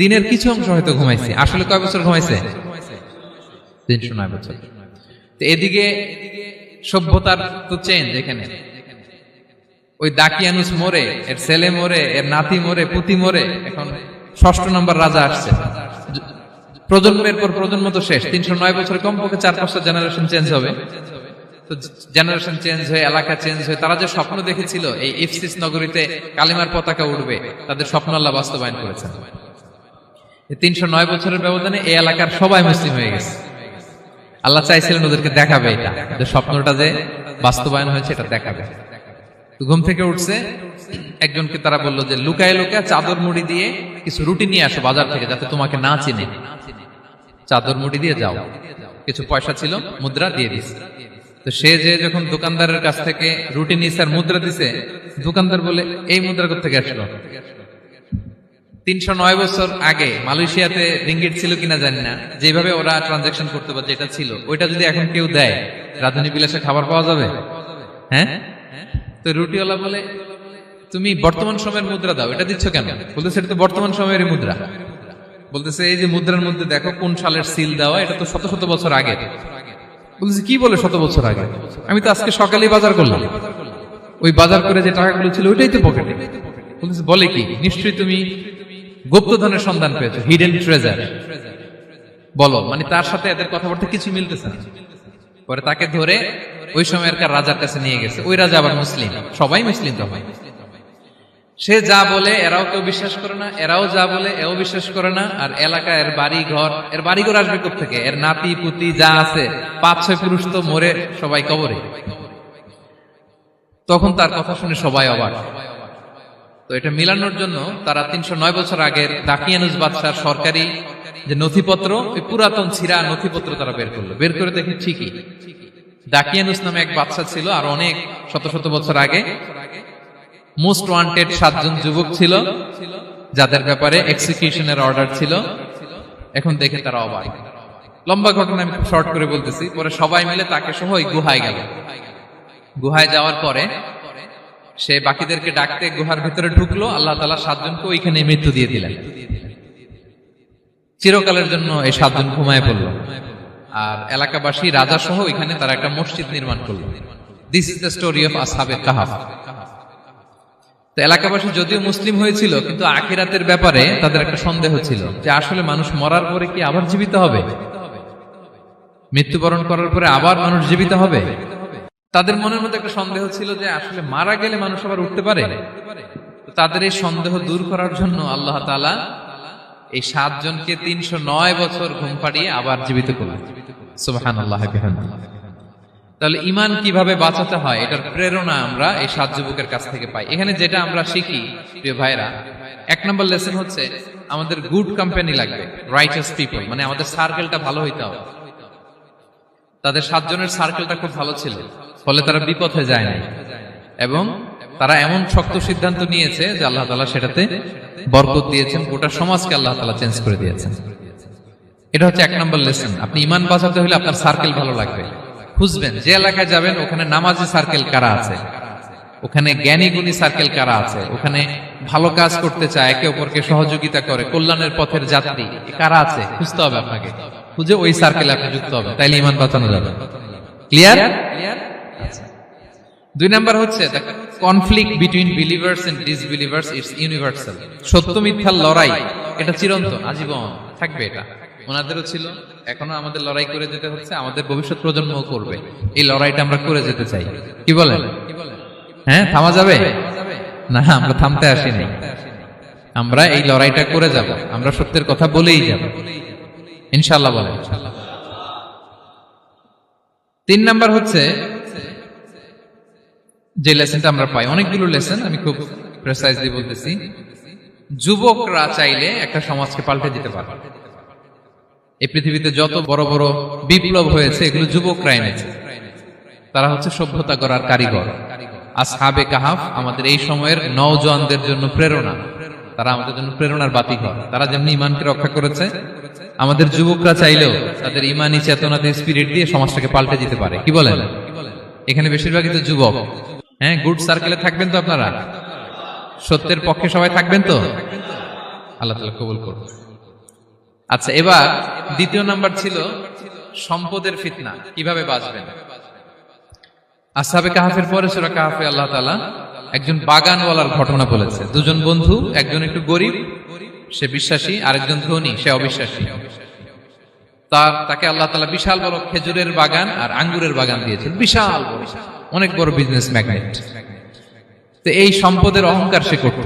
দিনের কিছু অংশ হয়তো ঘুমাইছি। আসলে কয় বছর ঘুমাইছে? 309 বছর। তো এদিকে সভ্যতার তো চেঞ্জ। এখানে ওই দাকিয়ানুস মরে, এর ছেলে মরে, এর নাতি মরে, পুতি মরে, এখন 6ষ্ঠ নম্বর রাজা আসছে। প্রজন্মের পর প্রজন্ম তো শেষ। 309 বছরে কমপক্ষে 4-5টা জেনারেশন চেঞ্জ হবে। তো জেনারেশন চেঞ্জ হয়ে, এলাকা চেঞ্জ হয়ে, তারা যে স্বপ্ন দেখেছিল এই ইফসিস নগরীতে কালিমার পতাকা উঠবে, তাদের স্বপ্ন আল্লাহ বাস্তবায়ন করেছেন। 309 বছরের ব্যবধানে এই এলাকার সবাই মুসলিম হয়ে গেছে। আল্লাহ চাইছিলেন ওদেরকে দেখাবে এটা, যে স্বপ্নটা যে বাস্তবায়ন হয়েছে এটা দেখাবে। ঘুম থেকে উঠছে, একজনকে তারা বললো যে লুকায় লুকায় চাদর মুড়ি দিয়ে কিছু রুটি নিয়ে আসো বাজার থেকে, যাতে তোমাকে না চিনে। চাদর মুড়ি দিয়ে যাও। কিছু পয়সা ছিল, মুদ্রা দিয়ে দিস। তো সে যে যখন দোকানদারের কাছ থেকে রুটি নিয়েছে আর মুদ্রা দিছে, দোকানদার বলে, এই মুদ্রা কোত্থেকে আসলো? 309 বছর আগে মালয়েশিয়াতে রিঙ্গিট ছিল কিনা জানি না, যেভাবে ওরা ট্রানজাকশন করতে পারে, যেটা ছিল ওইটা যদি এখন কেউ দেয়, রাজধানী বিলাসে খাবার পাওয়া যাবে? হ্যাঁ। তো রুটিওয়ালা বলে, তুমি বর্তমান সময়ের মুদ্রা দাও, এটা দিচ্ছ কেন? বলতেছে, এটা তো বর্তমান সময়ের মুদ্রা। বলতেছে, এই যে মুদ্রার মধ্যে দেখো কোন সালের সিল দেওয়া, এটা তো শত শত বছর আগে। বলতেছে, কি বলে শত বছর আগে? আমি তো আজকে সকালেই বাজার করলাম, ওই বাজার করে যে টাকাগুলো ছিল ওইটাই তো পকেটে। বলতেছে, বলে কি? নিশ্চয়ই তুমি গুপ্তধনের সন্ধান পেয়েছো, হিডেন ট্রেজার। বলো, মানে তার সাথে এদের কথাবার্তা কিছু মিলতেছে না। পরে তাকে ধরে ওই সময়কার রাজার কাছে নিয়ে গেছে। ওই রাজা আবার মুসলিম, সবাই মুসলিম তখন। সে যা বলে এরাও কেউ বিশ্বাস করে না, এরাও যা বলে এও বিশ্বাস করে না। আর এলাকা, এর বাড়ি ঘর আসবে কোত্থেকে? এর নাতি পুতি যা আছে 5-6 পুরুষ তো মরে সবাই কবরে। তখন তার কথা শুনে সবাই অবাক। তো এটা মিলানোর জন্য তারা 309 বছর আগের দাকিয়ানুস বাদশার সরকারি যে নথিপত্র, ওই পুরাতন ছিঁড়া নথিপত্র তারা বের করলো। বের করে দেখে ঠিকই দাকিয়ানুস নামে এক বাদশা ছিল, আর অনেক শত শত বছর আগে মোস্ট ওয়ান্টেড 7 জন যুবক ছিল, যাদের ব্যাপারে এক্সিকিউশনের অর্ডার ছিল। এখন দেখে তারা অবাক। লম্বা ঘটনা আমি খুব শর্ট করে বলতেছি। পরে সবাই মিলে তাকে সহ ওই গুহায় গেল। গুহায় যাওয়ার পরে সে বাকিদেরকে ডাকতে গুহার ভিতরে ঢুকলো। আল্লাহ তাআলা 7 জনকে ওইখানে মৃত্যু দিয়ে দিলেন। চিরকালের জন্য এই 7 জন ঘুমায় পড়লো। আর এলাকাবাসী রাজা সহ এখানে তারা একটা মসজিদ নির্মাণ করলো। This is the story of আসহাবে কাহাফ। তো এলাকাবাসী যদিও মুসলিম হয়েছিল, কিন্তু আখিরাতের ব্যাপারে তাদের একটা সন্দেহ ছিল, যে আসলে মানুষ মরার পরে কি আবার জীবিত হবে? মৃত্যুবরণ করার পরে আবার মানুষ জীবিত হবে? তাদের মনের মধ্যে একটা সন্দেহ ছিল যে আসলে মারা গেলে মানুষ আবার উঠতে পারে। তাদের এই সন্দেহ দূর করার জন্য আল্লাহ তাআলা এই 7 জনকে 309 বছর ঘুম পাড়িয়ে আবার জীবিত করলেন। সুবহানাল্লাহ। তাহলে ইমান কিভাবে বাঁচাতে হয় এটার প্রেরণা আমরা এই 7 যুবকের কাছ থেকে পাই। এখানে যেটা আমরা শিখি প্রিয় ভাইরা, 1 নম্বর লেসন হচ্ছে আমাদের গুড কোম্পানি লাগবে, রাইটাস পিপল, মানে আমাদের সার্কেলটা ভালো হইতে হবে। তাদের 7 জনের সার্কেলটা খুব ভালো ছিল, ফলে তারা বিপথে যায় না এবং তারা এমন শক্ত সিদ্ধান্ত নিয়েছে যে আল্লাহ তাআলা সেটাতে বরকত দিয়েছেন, গোটা সমাজকে আল্লাহ তাআলা চেঞ্জ করে দিয়েছেন। এটা হচ্ছে 1 নম্বর লেসন। আপনি ইমান বাঁচাতে হলে আপনার সার্কেল ভালো লাগবে। খুঁজবেন, যে এলাকায় যাবেন ওখানে নামাজি সার্কেল কারা আছে, ওখানে জ্ঞানী গুণী সার্কেল কারা আছে, ওখানে ভালো কাজ করতে চায়, একে অপরকে সহযোগিতা করে, কল্যাণের পথের যাত্রী কারা আছে খুঁজতে হবে আপনাকে। খুঁজে ওই সার্কেলে আপনি যুক্ত হবে, তাইলে ইমান বাঁচানো যাবে। ক্লিয়ার? 2 নাম্বার হচ্ছে conflict between believers and disbelievers it's universal. সত্য মিথ্যার লড়াই এটা চিরন্তন, আজীবন থাকবে। এটা ওনাদেরও ছিল, এখনো আমাদের লড়াই করে যেতে হচ্ছে, আমাদের ভবিষ্যৎ প্রজন্মও করবে। এই লড়াইটা আমরা করে যেতে চাই। কি বলেন? হ্যাঁ, থামা যাবে না? আমরা থামতে আসিনি, আমরা এই লড়াইটা করে যাব, আমরা সত্যের কথা বলেই যাব ইনশাআল্লাহ। বলেন। 3 নাম্বার হচ্ছে যে লেসনটা আমরা পাই, অনেকগুলো লেসন, আমি খুব প্রেসাইজলি বলতেছি। যুবকরা চাইলে একটা সমাজকে পাল্টে দিতে পারে। এই পৃথিবীতে যত বড় বড় বিপ্লব হয়েছে এগুলো যুবকরা এনেছে। তারা হচ্ছে সভ্যতা গড়ার কারিগর। আসহাবে কাহাফ আমাদের এই সময়ের নওজওয়ানদের জন্য প্রেরণা, তারা আমাদের জন্য প্রেরণার বাতিঘর। তারা যেমনি ইমানকে রক্ষা করেছে, আমাদের যুবকরা চাইলেও তাদের ইমানি চেতনাতে স্পিরিট দিয়ে সমাজটাকে পাল্টে দিতে পারে। কি বলেন? এখানে বেশিরভাগই তো যুবক। হ্যাঁ, গুড সার্কেলে থাকবেন তো আপনারা? সত্যের পক্ষে সবাই থাকবেন তো? আল্লাহ তাআলা কবুল করুন। আচ্ছা, এবার 2 নাম্বার ছিল সম্পদের ফিতনা, কিভাবে বাঁচবেন। আসহাবে কাহাফের পরে সূরা কাহাফে আল্লাহ তাআলা একজন বাগানওয়ালার ঘটনা বলেছে। 2 জন বন্ধু, একজন একটু গরিব, সে বিশ্বাসী, আরেকজন ধনী, সে অবিশ্বাসী। তাকে আল্লাহ তাআলা বিশাল বড় খেজুরের বাগান আর আঙ্গুরের বাগান দিয়েছেন, বিশাল বড়, অনেক বড় বিজনেস ম্যাগনেট। তো এই সম্পদের অহংকার সে করত।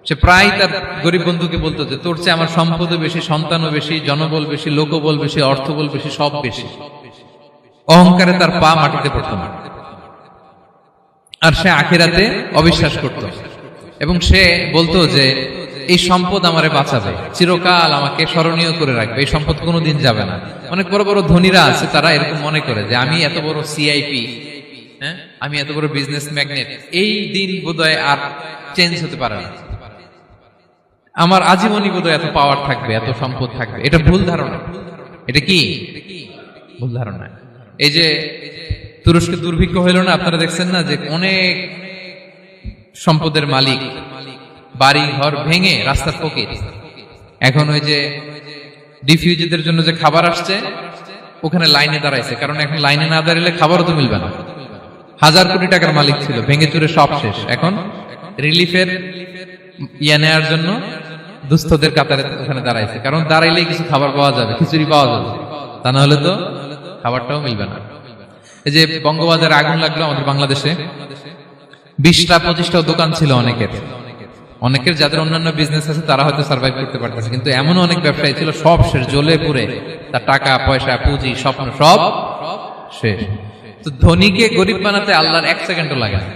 সে প্রায় তার গরিব বন্ধুকে বলতো যে তোর চেয়ে আমার সম্পদও বেশি, সন্তানও বেশি, জনবল বেশি, লোকবল বেশি, অর্থবল বেশি, সব বেশি। অহংকারে তার পা মাটিতে পড়ত না। আর সে আখিরাতে অবিশ্বাস করত এবং সে বলতো যে এই সম্পদ আমারে বাঁচাবে, চিরকাল আমাকে স্মরণীয় করে রাখবে, এই সম্পদ কোনোদিন যাবে না। অনেক বড় বড় ধনীরা আছে, তারা এরকম মনে করে যে আমি এত বড় সিআইপি, হ্যাঁ, আমি এত বড় বিজনেস ম্যাগনেট, এই দিন বোধহয় আর চেঞ্জ হতে পারে না, আমার আজীবনই বোধহয় এত পাওয়ার থাকবে, এত সম্পদ থাকবে। এটা ভুল ধারণা। এটা কি ভুল ধারণা? এই যে তুরস্কে দুর্ভিক্ষ হইল না, আপনারা দেখছেন না যে অনেক সম্পদের মালিক বাড়ি ঘর ভেঙে রাস্তার ফকির। এখন ওই যে ডিফিউজিদের জন্য যে খাবার আসছে ওখানে লাইনে দাঁড়াইছে, কারণ এখন লাইনে না দাঁড়ালে খাবারও তো মিলবে না। 1000 কোটি টাকার মালিক ছিল, ভেঙে চুরে সব শেষ। এখন রিলিফের নেওয়ার জন্য দুস্থদের কাতারে ওখানে দাঁড়াইছে, কারণ দাঁড়াইলেই কিছু খাবার পাওয়া যাবে, খিচুড়ি পাওয়া যাবে, তা না হলে তো খাবারটাও মিলবে না। এই যে বঙ্গবাজারে আগুন লাগলো আমাদের বাংলাদেশে, 20টা-25টা দোকান ছিল অনেকের যাদের অন্যান্য বিজনেস আছে তারা হয়তো সার্ভাইভ করতে পারতেছে, কিন্তু এমন অনেক ব্যবসায়ী ছিল সব শেষ, জ্বলে পুড়ে তার টাকা পয়সা পুঁজি স্বপ্ন সব শেষ। তো ধনীকে গরিব বানাতে আল্লাহর 1 সেকেন্ডও লাগে না।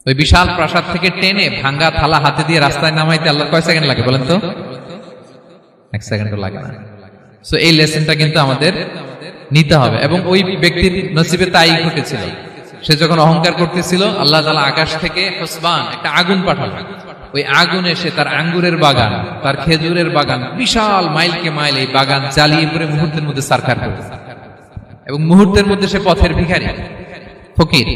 ওই বিশাল প্রাসাদ থেকে টেনে ভাঙ্গা থালা হাতে দিয়ে রাস্তায় নামাইতে আল্লাহর কয় সেকেন্ড লাগে বলেন তো? 1 সেকেন্ডও লাগে না। সো এই লেসনটা কিন্তু আমাদের নিতে হবে। এবং ওই ব্যক্তির নসিবে তাই ঘটেছিল। সে যখন অহংকার করতেছিল, আল্লাহ তাআলা আকাশ থেকে হুসবান একটা আগুন পাঠালো। ওই আগুন এসে তার আঙ্গুরের বাগান, তার খেজুরের বাগান, বিশাল মাইলকে মাইল এই বাগান জ্বালিয়ে পুরো মুহূর্তের মধ্যে সারখার করে, এবং মুহূর্তের মধ্যে সে পথের ভিখারি, ফকির।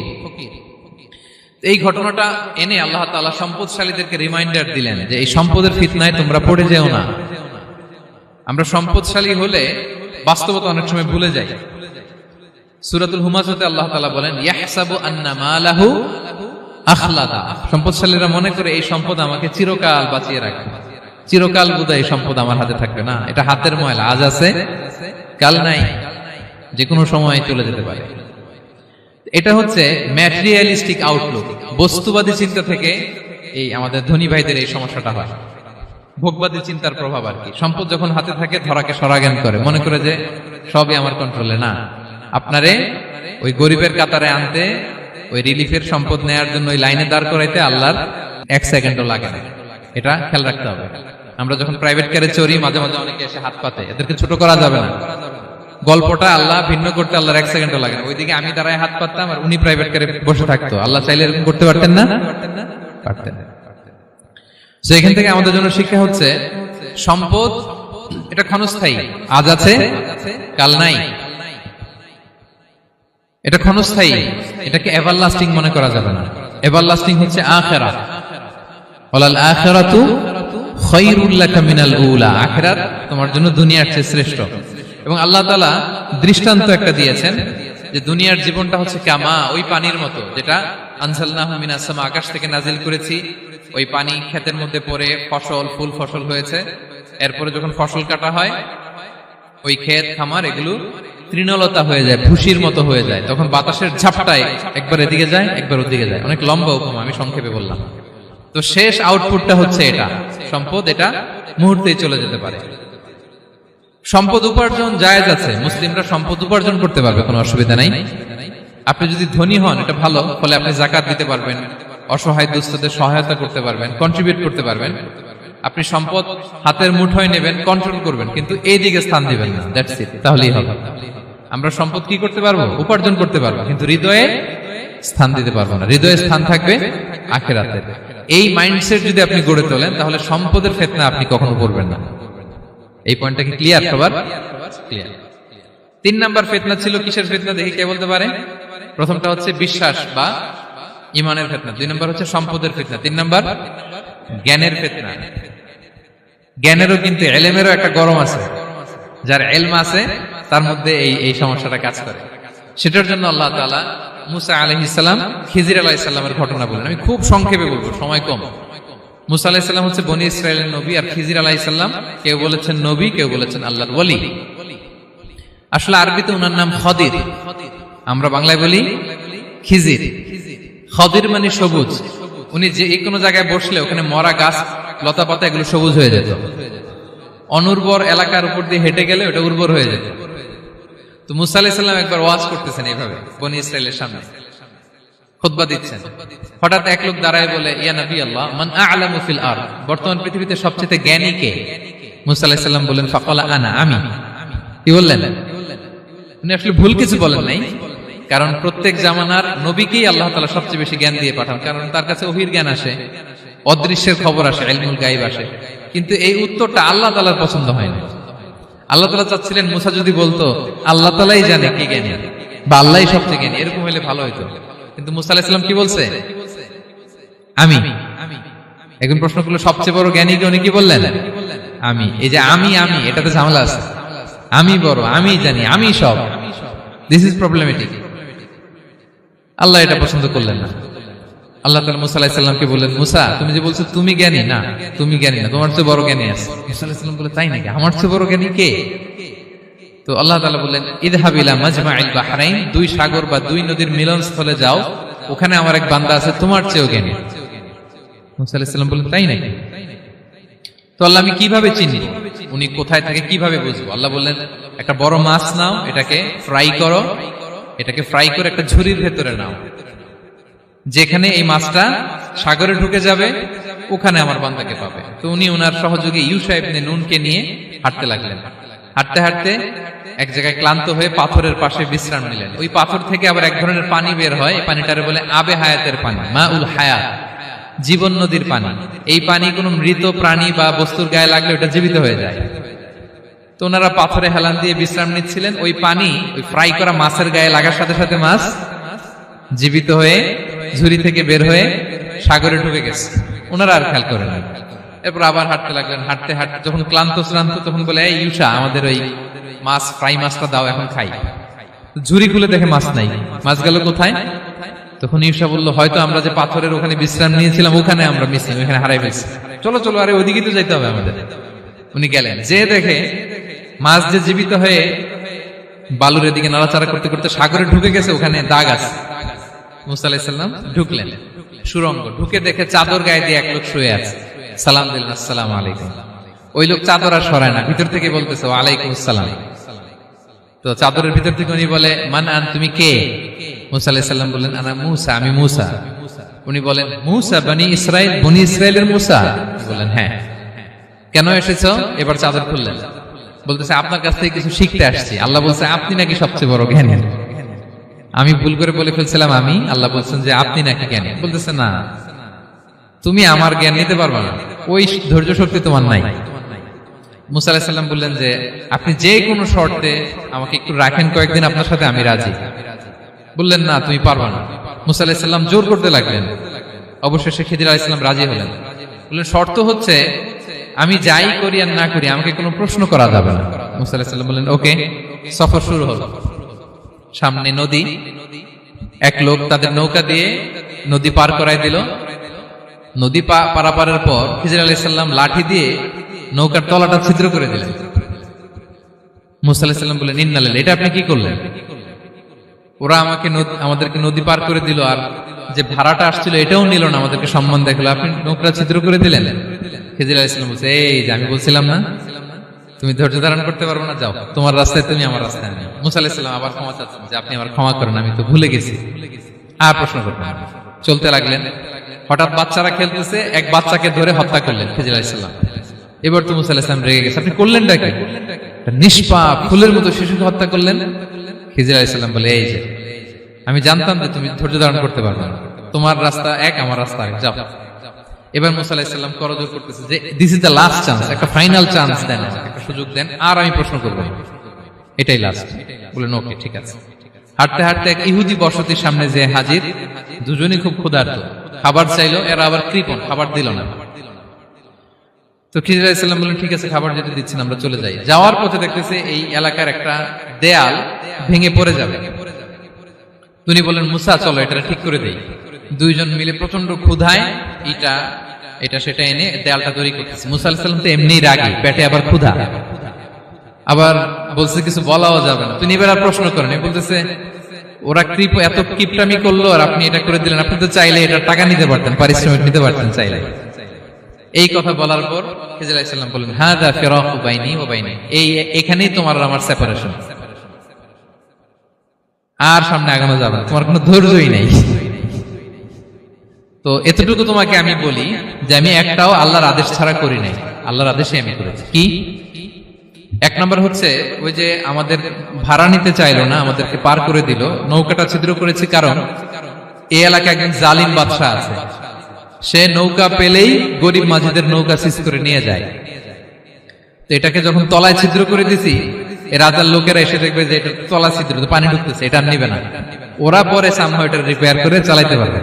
এই ঘটনাটা এনে আল্লাহ তাআলা সম্পদশালীদেরকে রিমাইন্ডার দিলেন যে এই সম্পদের ফিতনায় তোমরা পড়ে যেও না। আমরা সম্পদশালী হলে বাস্তবতা অনেক সময় ভুলে যাই। সূরাতুল হুমাজাতে আল্লাহ তাআলা বলেন ইয়াহসাবু আন্না মালাহু আখলাদা। সম্পদশালীরা মনে করে এই সম্পদ আমাকে চিরকাল বাঁচিয়ে রাখবে, চিরকাল বোধহয় এই সম্পদ আমার হাতে থাকবে। না, এটা হাতের ময়লা, আজ আছে কাল নাই, যে কোনো সময় চলে যেতে পারে। এটা হচ্ছে ম্যাটেরিয়ালিস্টিক আউটলুক, বস্তুবাদী চিন্তা থেকে এই আমাদের ধনী ভাইদের এই সমস্যাটা হয়। ভোগবাদী চিন্তার প্রভাব আর কি। সম্পদ যখন হাতে থাকে ধরাকে সরাজ্ঞান করে, মনে করে যে সবই আমার কন্ট্রোলে। না, আপনারে ওই গরিবের কাতারে আনতে, ওই রিলিফের সম্পদ নেয়ার জন্য ওই লাইনে দাঁড় করাইতে আল্লাহর 1 সেকেন্ডও লাগে না। এটা খেয়াল রাখতে হবে। আমরা যখন প্রাইভেট কারে চড়ি, মাঝে মাঝে অনেকে এসে হাত পাতে, এদেরকে ছোট করা যাবে না। গল্পটা আল্লাহ ভিন্ন করতে আল্লাহর 1 সেকেন্ডও লাগে না। ওইদিকে আমি দাঁড়ায় হাত পাততাম আর উনি প্রাইভেট কারে বসে থাকতো। আল্লাহ চাইলে এরকম করতে পারতেন না? পারতেন। তো এখান থেকে আমাদের জন্য শিক্ষা হচ্ছে, সম্পদ এটা ক্ষণস্থায়ী, আজ আছে কাল নাই। এটা ক্ষণস্থায়ী, এটাকে এভারলাস্টিং মনে করা যাবে না। এভারলাস্টিং হচ্ছে আখিরাত। ওয়ালাল আখিরাতু খায়রুল লাকা মিনাল উলা, আখিরাত তোমার জন্য দুনিয়ার চেয়ে শ্রেষ্ঠ। এবং আল্লাহ তাআলা দৃষ্টান্ত একটা দিয়েছেন যে দুনিয়ার জীবনটা হচ্ছে কামা, ওই পানির মতো যেটা আনজালনাহু মিনাস সামা, আকাশ থেকে নাজিল করেছি। ওই পানি ক্ষেতের মধ্যে পড়ে ফসল, ফুল ফসল হয়েছে। এরপরে যখন ফসল কাটা হয়, ওই ক্ষেত খামার এগুলো তৃণলতা হয়ে যায়, ভুসির মতো হয়ে যায়। তখন বাতাসের ঝাপটায় একবার এদিকে যায়, একবার ওদিকে যায়। অনেক লম্বা উপমা, আমি সংক্ষেপে বললাম। তো শেষ আউটপুটটা হচ্ছে এটা, সম্পদ এটা মুহূর্তেই চলে যেতে পারে। সম্পদ উপার্জন জায়েজ আছে, মুসলিমরা সম্পদ উপার্জন করতে পারবে, কোনো অসুবিধা নাই। আপনি যদি ধনী হন এটা ভালো, ফলে আপনি যাকাত দিতে পারবেন, অসহায় দুস্থদের সহায়তা করতে পারবেন, কন্ট্রিবিউট করতে পারবেন। আপনি সম্পদ হাতের মুঠোয় নেবেন, কন্ট্রোল করবেন, কিন্তু এই দিকে স্থান দিবেন না। দ্যাটস ইট, তাহলেই হবে। আমরা সম্পদ কি করতে পারবো? উপার্জন করতে পারবো, কিন্তু হৃদয়ে স্থান দিতে পারবো না। হৃদয়ে স্থান থাকবে আখিরাতে। এই মাইন্ডসেট যদি আপনি গড়ে তোলেন, তাহলে সম্পদের ফিতনা আপনি কখনো পড়বেন না। এই পয়েন্টটা কি ক্লিয়ার সবার? ক্লিয়ার। 3 নাম্বার ফিতনা ছিল কিসের ফিতনা দেখি কে বলতে পারে? প্রথমটা হচ্ছে বিশ্বাস বা ঈমানের ফিতনা, 2 নাম্বার হচ্ছে সম্পদের ফিতনা, 3 নাম্বার জ্ঞানের ফিতনা। জ্ঞানেরও কিন্তু ইলমেরও একটা গরম আছে। যার ইলম আছে তার মধ্যে এই সমস্যাটা কাজ করে। সেটার জন্য আল্লাহ তাআলা মুসা আলাইহিস সালাম, খিজির আলাইহিস সালামের ঘটনা বলেন। আমি খুব সংক্ষেপে বলবো, সময় কম। মুসা আলাইহিস সালাম হচ্ছে বনি ইসরাইলের নবী, আর খিজির আলাইহিস সালাম কেউ বলেছেন নবী, কেউ বলেছেন আল্লাহর ওলি। আসলে আরবিতে ওনার নাম খদির, আমরা বাংলায় বলি খিজির। খদির মানে সবুজ। উনি যে কোনো জায়গায় বসলে ওখানে মরা গাছ, লতা পাতা এগুলো সবুজ হয়ে যেত। অনুর্বর এলাকার উপর দিয়ে হেঁটে গেলে ওটা উর্বর হয়ে যেত। তো মুসা আলাইহিস সালাম একবার ওয়াজ করতেছেন এইভাবে বনি ইসরাইলের সামনে, খুতবা দিচ্ছেন। হঠাৎ এক লোক দাঁড়ায় বলে, ইয়া নবী আল্লাহ, মান আ'লামু ফিল আরদ, বর্তমান পৃথিবীতে সবচেয়ে জ্ঞানী কে? মুসা আলাইহিস সালাম বলেন, ফাকালা আনা, আমি। কি বললেন? উনি আসলে ভুল কিছু বলেন নাই, কারণ প্রত্যেক জামানার নবীকেই আল্লাহ তাআলা সবচেয়ে বেশি জ্ঞান দিয়ে পাঠান, কারণ তার কাছে ওহীর জ্ঞান আসে, অদৃশ্যের খবর আসে, ইলমুল গায়ব আসে। কিন্তু এই উত্তরটা আল্লাহ তাআলার পছন্দ হয় না। আল্লাহ তাআলা চাচ্ছিলেন মুসা যদি বলতো আল্লাহ তাআলাই জানে কে জ্ঞানী বা আল্লাহই সবচেয়ে জ্ঞানী, এরকম হলে ভালো হতো। কিন্তু মুসা আলাইহিস সালাম কি বলছে? আমি। এখন প্রশ্ন করলো সবচেয়ে বড় জ্ঞানী কে? উনি কি বললেন? আমি। এই যে আমি এটাতে ঝামেলা আছে। আমি বড়, আমি জানি, আমি সব, দিস ইজ প্রবলেমেটিক। আল্লাহ এটা পছন্দ করলেন না। আল্লাহ তাআলা মুসা আলাইহিস সালামকে বললেন, মুসা তুমি যে বলছো তুমি জ্ঞানী, না তুমি জ্ঞানী না, তোমার চেয়ে বড় জ্ঞানী আছে। মুসা আলাইহিস সালাম বলে, তাই নাকি? আমার চেয়ে বড় জ্ঞানী কে? তো আল্লাহ তাআলা বললেন, ইযহাব ইলা মাজমাইল বাহরাইন, 2 সাগর বা 2 নদীর মিলনস্থলে যাও, ওখানে আমার এক বান্দা আছে তোমার চেয়েও জ্ঞানী। মুসা আলাইহিস সালাম বললেন, তাই নাকি? তো আল্লাহ, আমি কিভাবে চিনি উনি কোথায় থাকে, কিভাবে বুঝবো? আল্লাহ বললেন, একটা বড় মাছ নাও, এটাকে ফ্রাই করো, এটাকে ফ্রাই করে একটা ঝুড়ির ভেতরে নাও, যেখানে এই মাছটা সাগরে ঢুকে যাবে ওখানে আমার বান্দাকে পাবে। তো উনি ওনার সহযোগী ইউশা ইবনে নুনকে নিয়ে হাঁটতে লাগলেন। হাঁটতে হাঁটতে এক জায়গায় ক্লান্ত হয়ে পাথরের পাশে বিশ্রাম নিলেন। ওই পাথর থেকে আবার এক ধরনের পানি বের হয়, এই পানিটারে বলে আবে হায়াতের পানি, মাউল হায়াত, জীবন নদীর পানি। এই পানি কোনো মৃত প্রাণী বা বস্তুর গায়ে লাগলে ওটা জীবিত হয়ে যায়। তো ওনারা পাথরে হেলান দিয়ে বিশ্রাম নিচ্ছিলেন। ওই পানি ওই ফ্রাই করা মাছের গায়ে লাগার সাথে সাথে মাছ জীবিত হয়ে ঝুড়ি থেকে বের হয়ে সাগরে ঢুকে গেছে। ওনারা আর খেয়াল করেন না। এরপর আবার হাঁটতে লাগলেন। হাঁটতে হাঁটতে যখন ক্লান্ত শ্রান্ত, তখন বলে, এই ইউশা, আমাদের ওই মাছ, ফ্রাই মাছটা দাও, এখন খাই। ঝুড়ি খুলে দেখে মাছ নাই। মাছ গেল কোথায়? তখন ইউশা বললো, হয়তো আমরা যে পাথরের ওখানে বিশ্রাম নিয়েছিলাম ওখানে আমরা মিসিং, ওখানে হারাই ফেলছি। চলো চলো, আরে ওইদিকে তো যাইতে হবে আমাদের। উনি গেলেন, যে দেখে মাছ যে জীবিত হয়ে বালুর দিকে নাড়াচাড়া করতে করতে সাগরে ঢুকে গেছে, ওখানে দাগ আছে। মুসা আলাইহিস সালাম ঢুকলেন সুরঙ্গ, ঢুকে দেখে চাদর গায়ে দিয়ে এক লোক শুয়ে আছে। সালাম দিলেন, আসসালামু আলাইকুম। ওই লোক চাদর আর সরায় না, ভিতর থেকে বলতেছে, ওয়া আলাইকুম আসসালাম। তো চাদরের ভিতর থেকে উনি বলে, মান আন, তুমি কে? মুসা আলাইহিস সালাম বললেন, আনা মুসা, আমি মুসা। উনি বলেন, মুসা বনি ইসরাইল, বনি ইসরাইলের মুসা? বললেন হ্যাঁ। কেন এসেছো? এবার চাদর খুললেন, বলতেছে আপনার কাছ থেকে কিছু শিখতে আসছি। আল্লাহ বলছে আপনি নাকি সবচেয়ে বড় জ্ঞানী। আমি ভুল করে বলে ফেলছিলাম আমি, আল্লাহ বলছেন যে আপনি নাকি জ্ঞানী। বলতেছে না, তুমি আমার জ্ঞান নিতে পারবে না, ওই ধৈর্য শক্তি তোমার নাই। মুসা আলাইহিস সালাম বললেন যে আপনি যে কোনো শর্তে আমাকে একটু রাখেন কয়েকদিন আপনার সাথে, আমি রাজি। বললেন না, তুমি পারবে না। মুসা আলাইহিস সালাম জোর করতে লাগলেন। অবশেষে খিদির আলাইহিস সালাম রাজি হলেন। বললেন শর্ত হচ্ছে আমি যাই করি আর না করি আমাকে কোনো প্রশ্ন করা যাবে না। মুসা আলাইহিস সালাম বললেন ওকে। সফর শুরু হলো। সামনে নদী, এক লোক তাদের নৌকা দিয়ে নদী পার করায় দিল। নদী পারাপারের পর খিজির আলাইহিস সালাম লাঠি দিয়ে নৌকার তলাটা ছিদ্র করে দিলেন। মুসা আলাইহিস সালাম বললেন ইন্না লিল্লাহি, এটা আপনি কি করলেন? ওরা আমাদেরকে নদী পার করে দিল, আর যে ভাড়াটা আসছিল এটাও নিল না, আমাদেরকে সম্মান দেখালো, আপনি নৌকা ছিদ্র করে দিলেন। খিজির আলাইহিস সালাম বলছে, এই যে আমি বলছিলাম না তুমি ধৈর্য ধারণ করতে পারবে না, যাও তোমার রাস্তায় তুমি, আমার রাস্তায় আমি। মুসা আলাইহিস সালাম আবার ক্ষমা চাচ্ছেন যে আপনি আমার ক্ষমা করেন, আমি তো ভুলে গেছি, আর প্রশ্ন করবেন না। চলতে লাগলেন। হঠাৎ বাচ্চারা খেলতেছে, এক বাচ্চাকে ধরে হত্যা করলেন খিজির আলাইহিস সালাম। এবার তো মুসা আলাইহিস সালাম রেগে গেছে, আপনি করলেনটা কি? নিষ্পাপ ফুলের মতো শিশুকে হত্যা করলেন। খিজির আলাইহিস সালাম বলে, এই যে আমি জানতাম যে তুমি ধৈর্য ধারণ করতে পারবে না, তোমার রাস্তা এক, আমার রাস্তা এক, যাও। এবার মুসা আলাইহিস সালাম করজোর করতেছে যে this is the last chance, একটা ফাইনাল চান্স দেন, একটা সুযোগ দেন, আর আমি প্রশ্ন করব, এটাই লাস্ট। বলেন ওকে ঠিক আছে। হাঁটতে হাঁটতে এক ইহুদি বসতির সামনে যে হাজির, দুজনই খুব ক্ষুধার্ত, খাবার চাইলো, এরা আবার কৃপণ, খাবার দিল না। তো খিজির আলাইহিস সালাম বললেন ঠিক আছে, খাবার যেটা দিচ্ছেন আমরা চলে যাই। যাওয়ার পথে দেখতেছে এই এলাকার একটা দেয়াল ভেঙে পড়ে যাবে। তিনি বললেন মুসা চলো এটা ঠিক করে দেই। দুইজন মিলে প্রচন্ড ক্ষুধায় এটা সেটা এনে দেয়ালটা তৈরি করতেছে। মুসা আলাইহিস সালাম তো এমনিই রাগী, পেটে আবার ক্ষুধা, আবার বলছে কিছু বলাও যাবে না। তিনি এবার আর প্রশ্ন করেন, বলতেছে ওরা এত কিপটামি করলো আর আপনি এটা করে দিলেন, আপনি তো চাইলে এটা টাকা নিতে পারতেন, পারিশ্রমিক নিতে পারতেন চাইলে। এই কথা বলার পর খিজির আলাইহিস সালাম বললেন হাযা ফিরাকু বাইনি ওয়া বাইনি, এখানেই তোমার আর আমার সেপারেশন, আর সামনে আগানো যাবে না, তোমার কোনো ধৈর্যই নেই। তো এতটুকু তোমাকে আমি বলি যে আমি একটাও আল্লাহর আদেশ ছাড়া করি নাই, আল্লাহর আদেশে আমি করেছি। কি? এক নম্বর হচ্ছে ওই যে আমাদের ভাড়া নিতে চাইলো না, আমাদেরকে পার করে দিল, নৌকাটা ছিদ্র করেছি কারণ এই এলাকায় একজন জালিম বাদশা আছে, সে নৌকা পেলেই গরিব মাঝিদের নৌকা সিজ করে নিয়ে যায়। তো এটাকে যখন তলায় ছিদ্র করে দিছি, রাজার লোকেরা এসে দেখবে যে এটা তলা ছিদ্র, পানি ঢুকতেছে, এটা নিবে না, ওরা পরে সামহাও এটা রিপেয়ার করে চালাইতে পারবে।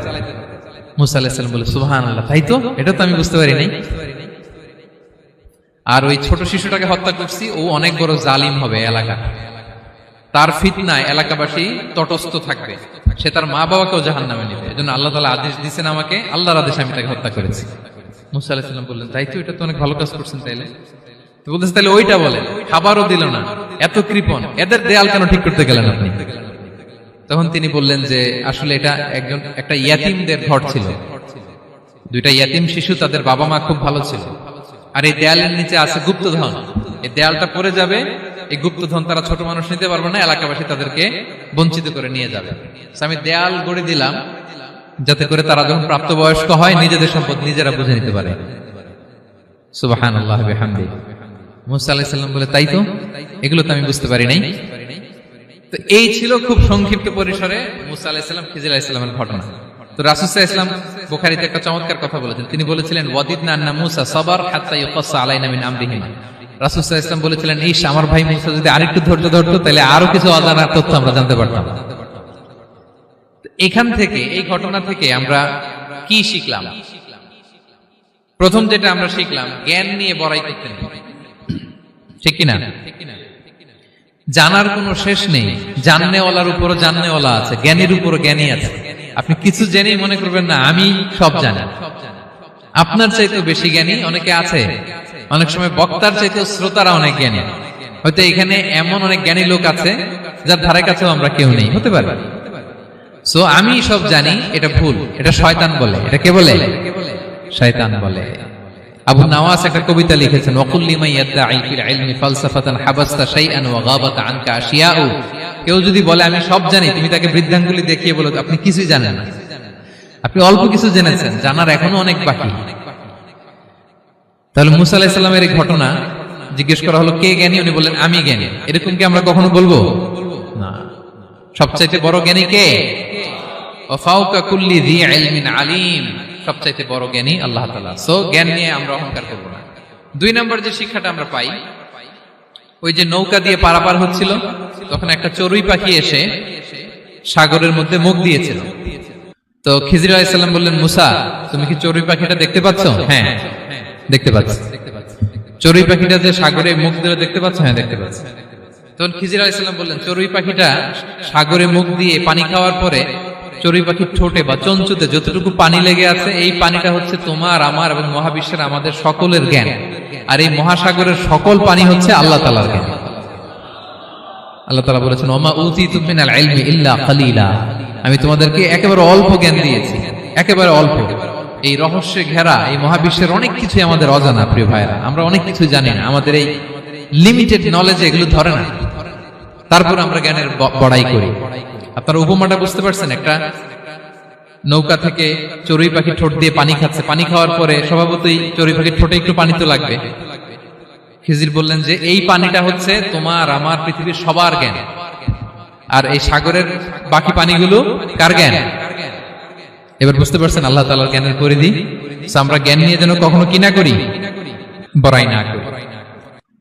মুসা আলাইহিস সালাম বলে সুবহানাল্লাহ, তাই তো, এটা তো আমি বুঝতে পারি নাই। আর ওই ছোট শিশুটাকে হত্যা করছি, ও অনেক বড় জালিম হবে এলাকা, তার ফিতনায় এলাকাবাসী তটস্থ থাকবে, সে তার মা বাবাকেও জাহান্নামে নেবে। এজন্য আল্লাহ তাআলা আদেশ দিয়েছেন আমাকে, আল্লাহর আদেশে আমি তাকে হত্যা করেছি। মুসা আলাইহিস সালাম বললেন তাই তো, এটা তো অনেক ভালো কাজ করছেন। তাইলে তো বলতেছে তাহলে ওইটা বলেন, খাবারও দিল না, এত কৃপণ, এদের দেয়াল কেন ঠিক করতে গেলেন আপনি? তখন তিনি বললেন যে আসলে এটা একটা ইয়াতিমদের ঘর ছিল, দুইটা ইয়াতিম শিশু, তাদের বাবা মা খুব ভালো ছিল, আর এই দেয়ালের নিচে আছে গুপ্তধন, এই দেয়ালটা পড়ে যাবে, এই গুপ্তধন তারা ছোট মানুষ নিতে পারবে না, এলাকাবাসী তাদেরকে বঞ্চিত করে নিয়ে যাবে। আমি দেয়াল গড়ে দিলাম যাতে করে তারা যখন প্রাপ্তবয়স্ক হয় নিজেদের সম্পদ নিজেরা বুঝে নিতে পারে। সুবহানাল্লাহ বিহামদিহি। মুসা আলাইহিস সালাম বলে তাই তো, এগুলো তো আমি বুঝতে পারি নাই। তো এই ছিল খুব সংক্ষিপ্ত পরিসরে মুসা আলাইহিস সালাম খিজির আলাইহিস সালামের ঘটনা। তো রাসূল সাল্লাল্লাহু আলাইহি ওয়াসাল্লাম বুখারীতে একটা চমৎকার কথা বলেছেন, তিনি বলেছিলেন ওয়াদিদনা আন্না মুসা সাবার হাত্তা ইউকাসসা আলাইনা মিন আমরিহিমা। রাসূল সাল্লাল্লাহু আলাইহি ওয়াসাল্লাম বলেছিলেন ইস, আমার ভাই মুসা যদি আরেকটু ধৈর্য ধরতো তাহলে আরো কিছু অজানা তথ্য আমরা জানতে পারতাম। এখান থেকে, এই ঘটনা থেকে আমরা কি শিখলাম? প্রথম যেটা আমরা শিখলাম, জ্ঞান নিয়ে বড়াই করতে নেই, ঠিক কিনা? জানার কোনো শেষ নেই, জাননেওয়ালার উপরও জাননেওয়ালা আছে, জ্ঞানীর উপরও জ্ঞানী আছে। আপনি কিছু জেনেই মনে করবেন না আমি সব জানি, আপনার চাইতেও বেশি জ্ঞানী অনেকে আছে। অনেক সময় বক্তার চাইতেও শ্রোতারা অনেক জ্ঞানী। হয়তো এখানে এমন অনেক জ্ঞানী লোক আছে যার ধারে কাছেও আমরা কেউ নেই, হতে পারে। সো আমি সব জানি, এটা ভুল, এটা শয়তান বলে। এটা কে বলে? শয়তান বলে। আবু নাওয়াস একটা কবিতা লিখেছেন, ওয়াকুল লিমান ইয়াদঈ ফিল ইলমি ফালসাফাতান হাবাসতা শাইআন ওয়া গাবাত আনকা আশিয়াউ। কেউ যদি বলে আমি সব জানি, তুমি তাকে বৃদ্ধাঙ্গুলি দেখিয়ে বলো আপনি কিছুই জানেন না, আপনি অল্প কিছু জেনেছেন, জানার এখনো অনেক বাকি। তাহলে মুসা আলাইহিস সালামের এই ঘটনা জিজ্ঞেস করা হলো কে জ্ঞানী, উনি বললেন আমি জ্ঞানী। এরকম কি আমরা কখনো বলবো না? সবচাইতে বড় জ্ঞানী কে? ওয়া ফাওকা কুল্লি যী ইলমিন আলিম, সবচাইতে বড় জ্ঞানী আল্লাহ তাআলা। সো জ্ঞান নিয়ে আমরা অহংকার করব না। 2 নম্বর যে শিক্ষাটা আমরা পাই, ওই যে নৌকা দিয়ে পারাপার হচ্ছিল, তখন একটা চড়ুই পাখি এসে সাগরের মধ্যে মুখ দিয়েছিল। তো খিজির আলাইহিস সালাম বললেন, মুসা তুমি কি চড়ুই পাখিটা দেখতে পাচ্ছ? হ্যাঁ দেখতে পাচ্ছি। চড়ুই পাখিটা যে সাগরে মুখ দিয়ে দেখতে পাচ্ছ? হ্যাঁ দেখতে পাচ্ছি। তখন খিজির আলাইহিস সালাম বললেন, চড়ুই পাখিটা সাগরে মুখ দিয়ে পানি খাওয়ার পরে চড়ুই পাখির ঠোঁটে বা চঞ্চুতে যতটুকু পানি লেগে আছে, এই পানিটা হচ্ছে তোমার আমার এবং মহাবিশ্বের আমাদের সকলের জ্ঞান, আর এই মহাসাগরের সকল পানি হচ্ছে আল্লাহ তাআলার জ্ঞান। আল্লাহ তাআলা বলেছেন, ওমা উতিতুম মিনাল ইলমি ইল্লা কালিলা, আমি তোমাদেরকে একেবারে অল্প জ্ঞান দিয়েছি, একেবারে অল্প। এই রহস্যে ঘেরা এই মহাবিশ্বের অনেক কিছু আমাদের অজানা। প্রিয় ভাইরা, আমরা অনেক কিছু জানি না, আমাদের এই লিমিটেড নলেজ এগুলো ধরে না, তারপর আমরা জ্ঞানের বড়াই করি। আপনারা উপমাটা বুঝতে পারছেন? একটা নৌকা থেকে চড়ুই পাখি ঠোঁট দিয়ে পানি খাচ্ছে, পানি খাওয়ার পরে স্বভাবতই চড়ুই পাখির ঠোঁটে একটু পানি তো লাগবে। খিজির বললেন যে এই পানিটা হচ্ছে তোমার আমার পৃথিবীর সবার জ্ঞান, আর এই সাগরের বাকি পানিগুলো কার জ্ঞান? এবার বুঝতে পারছেন আল্লাহ তাআলার জ্ঞানের পরিধি। আমরা জ্ঞান নিয়ে যেন কখনো কি না করি, বড়াই না করি।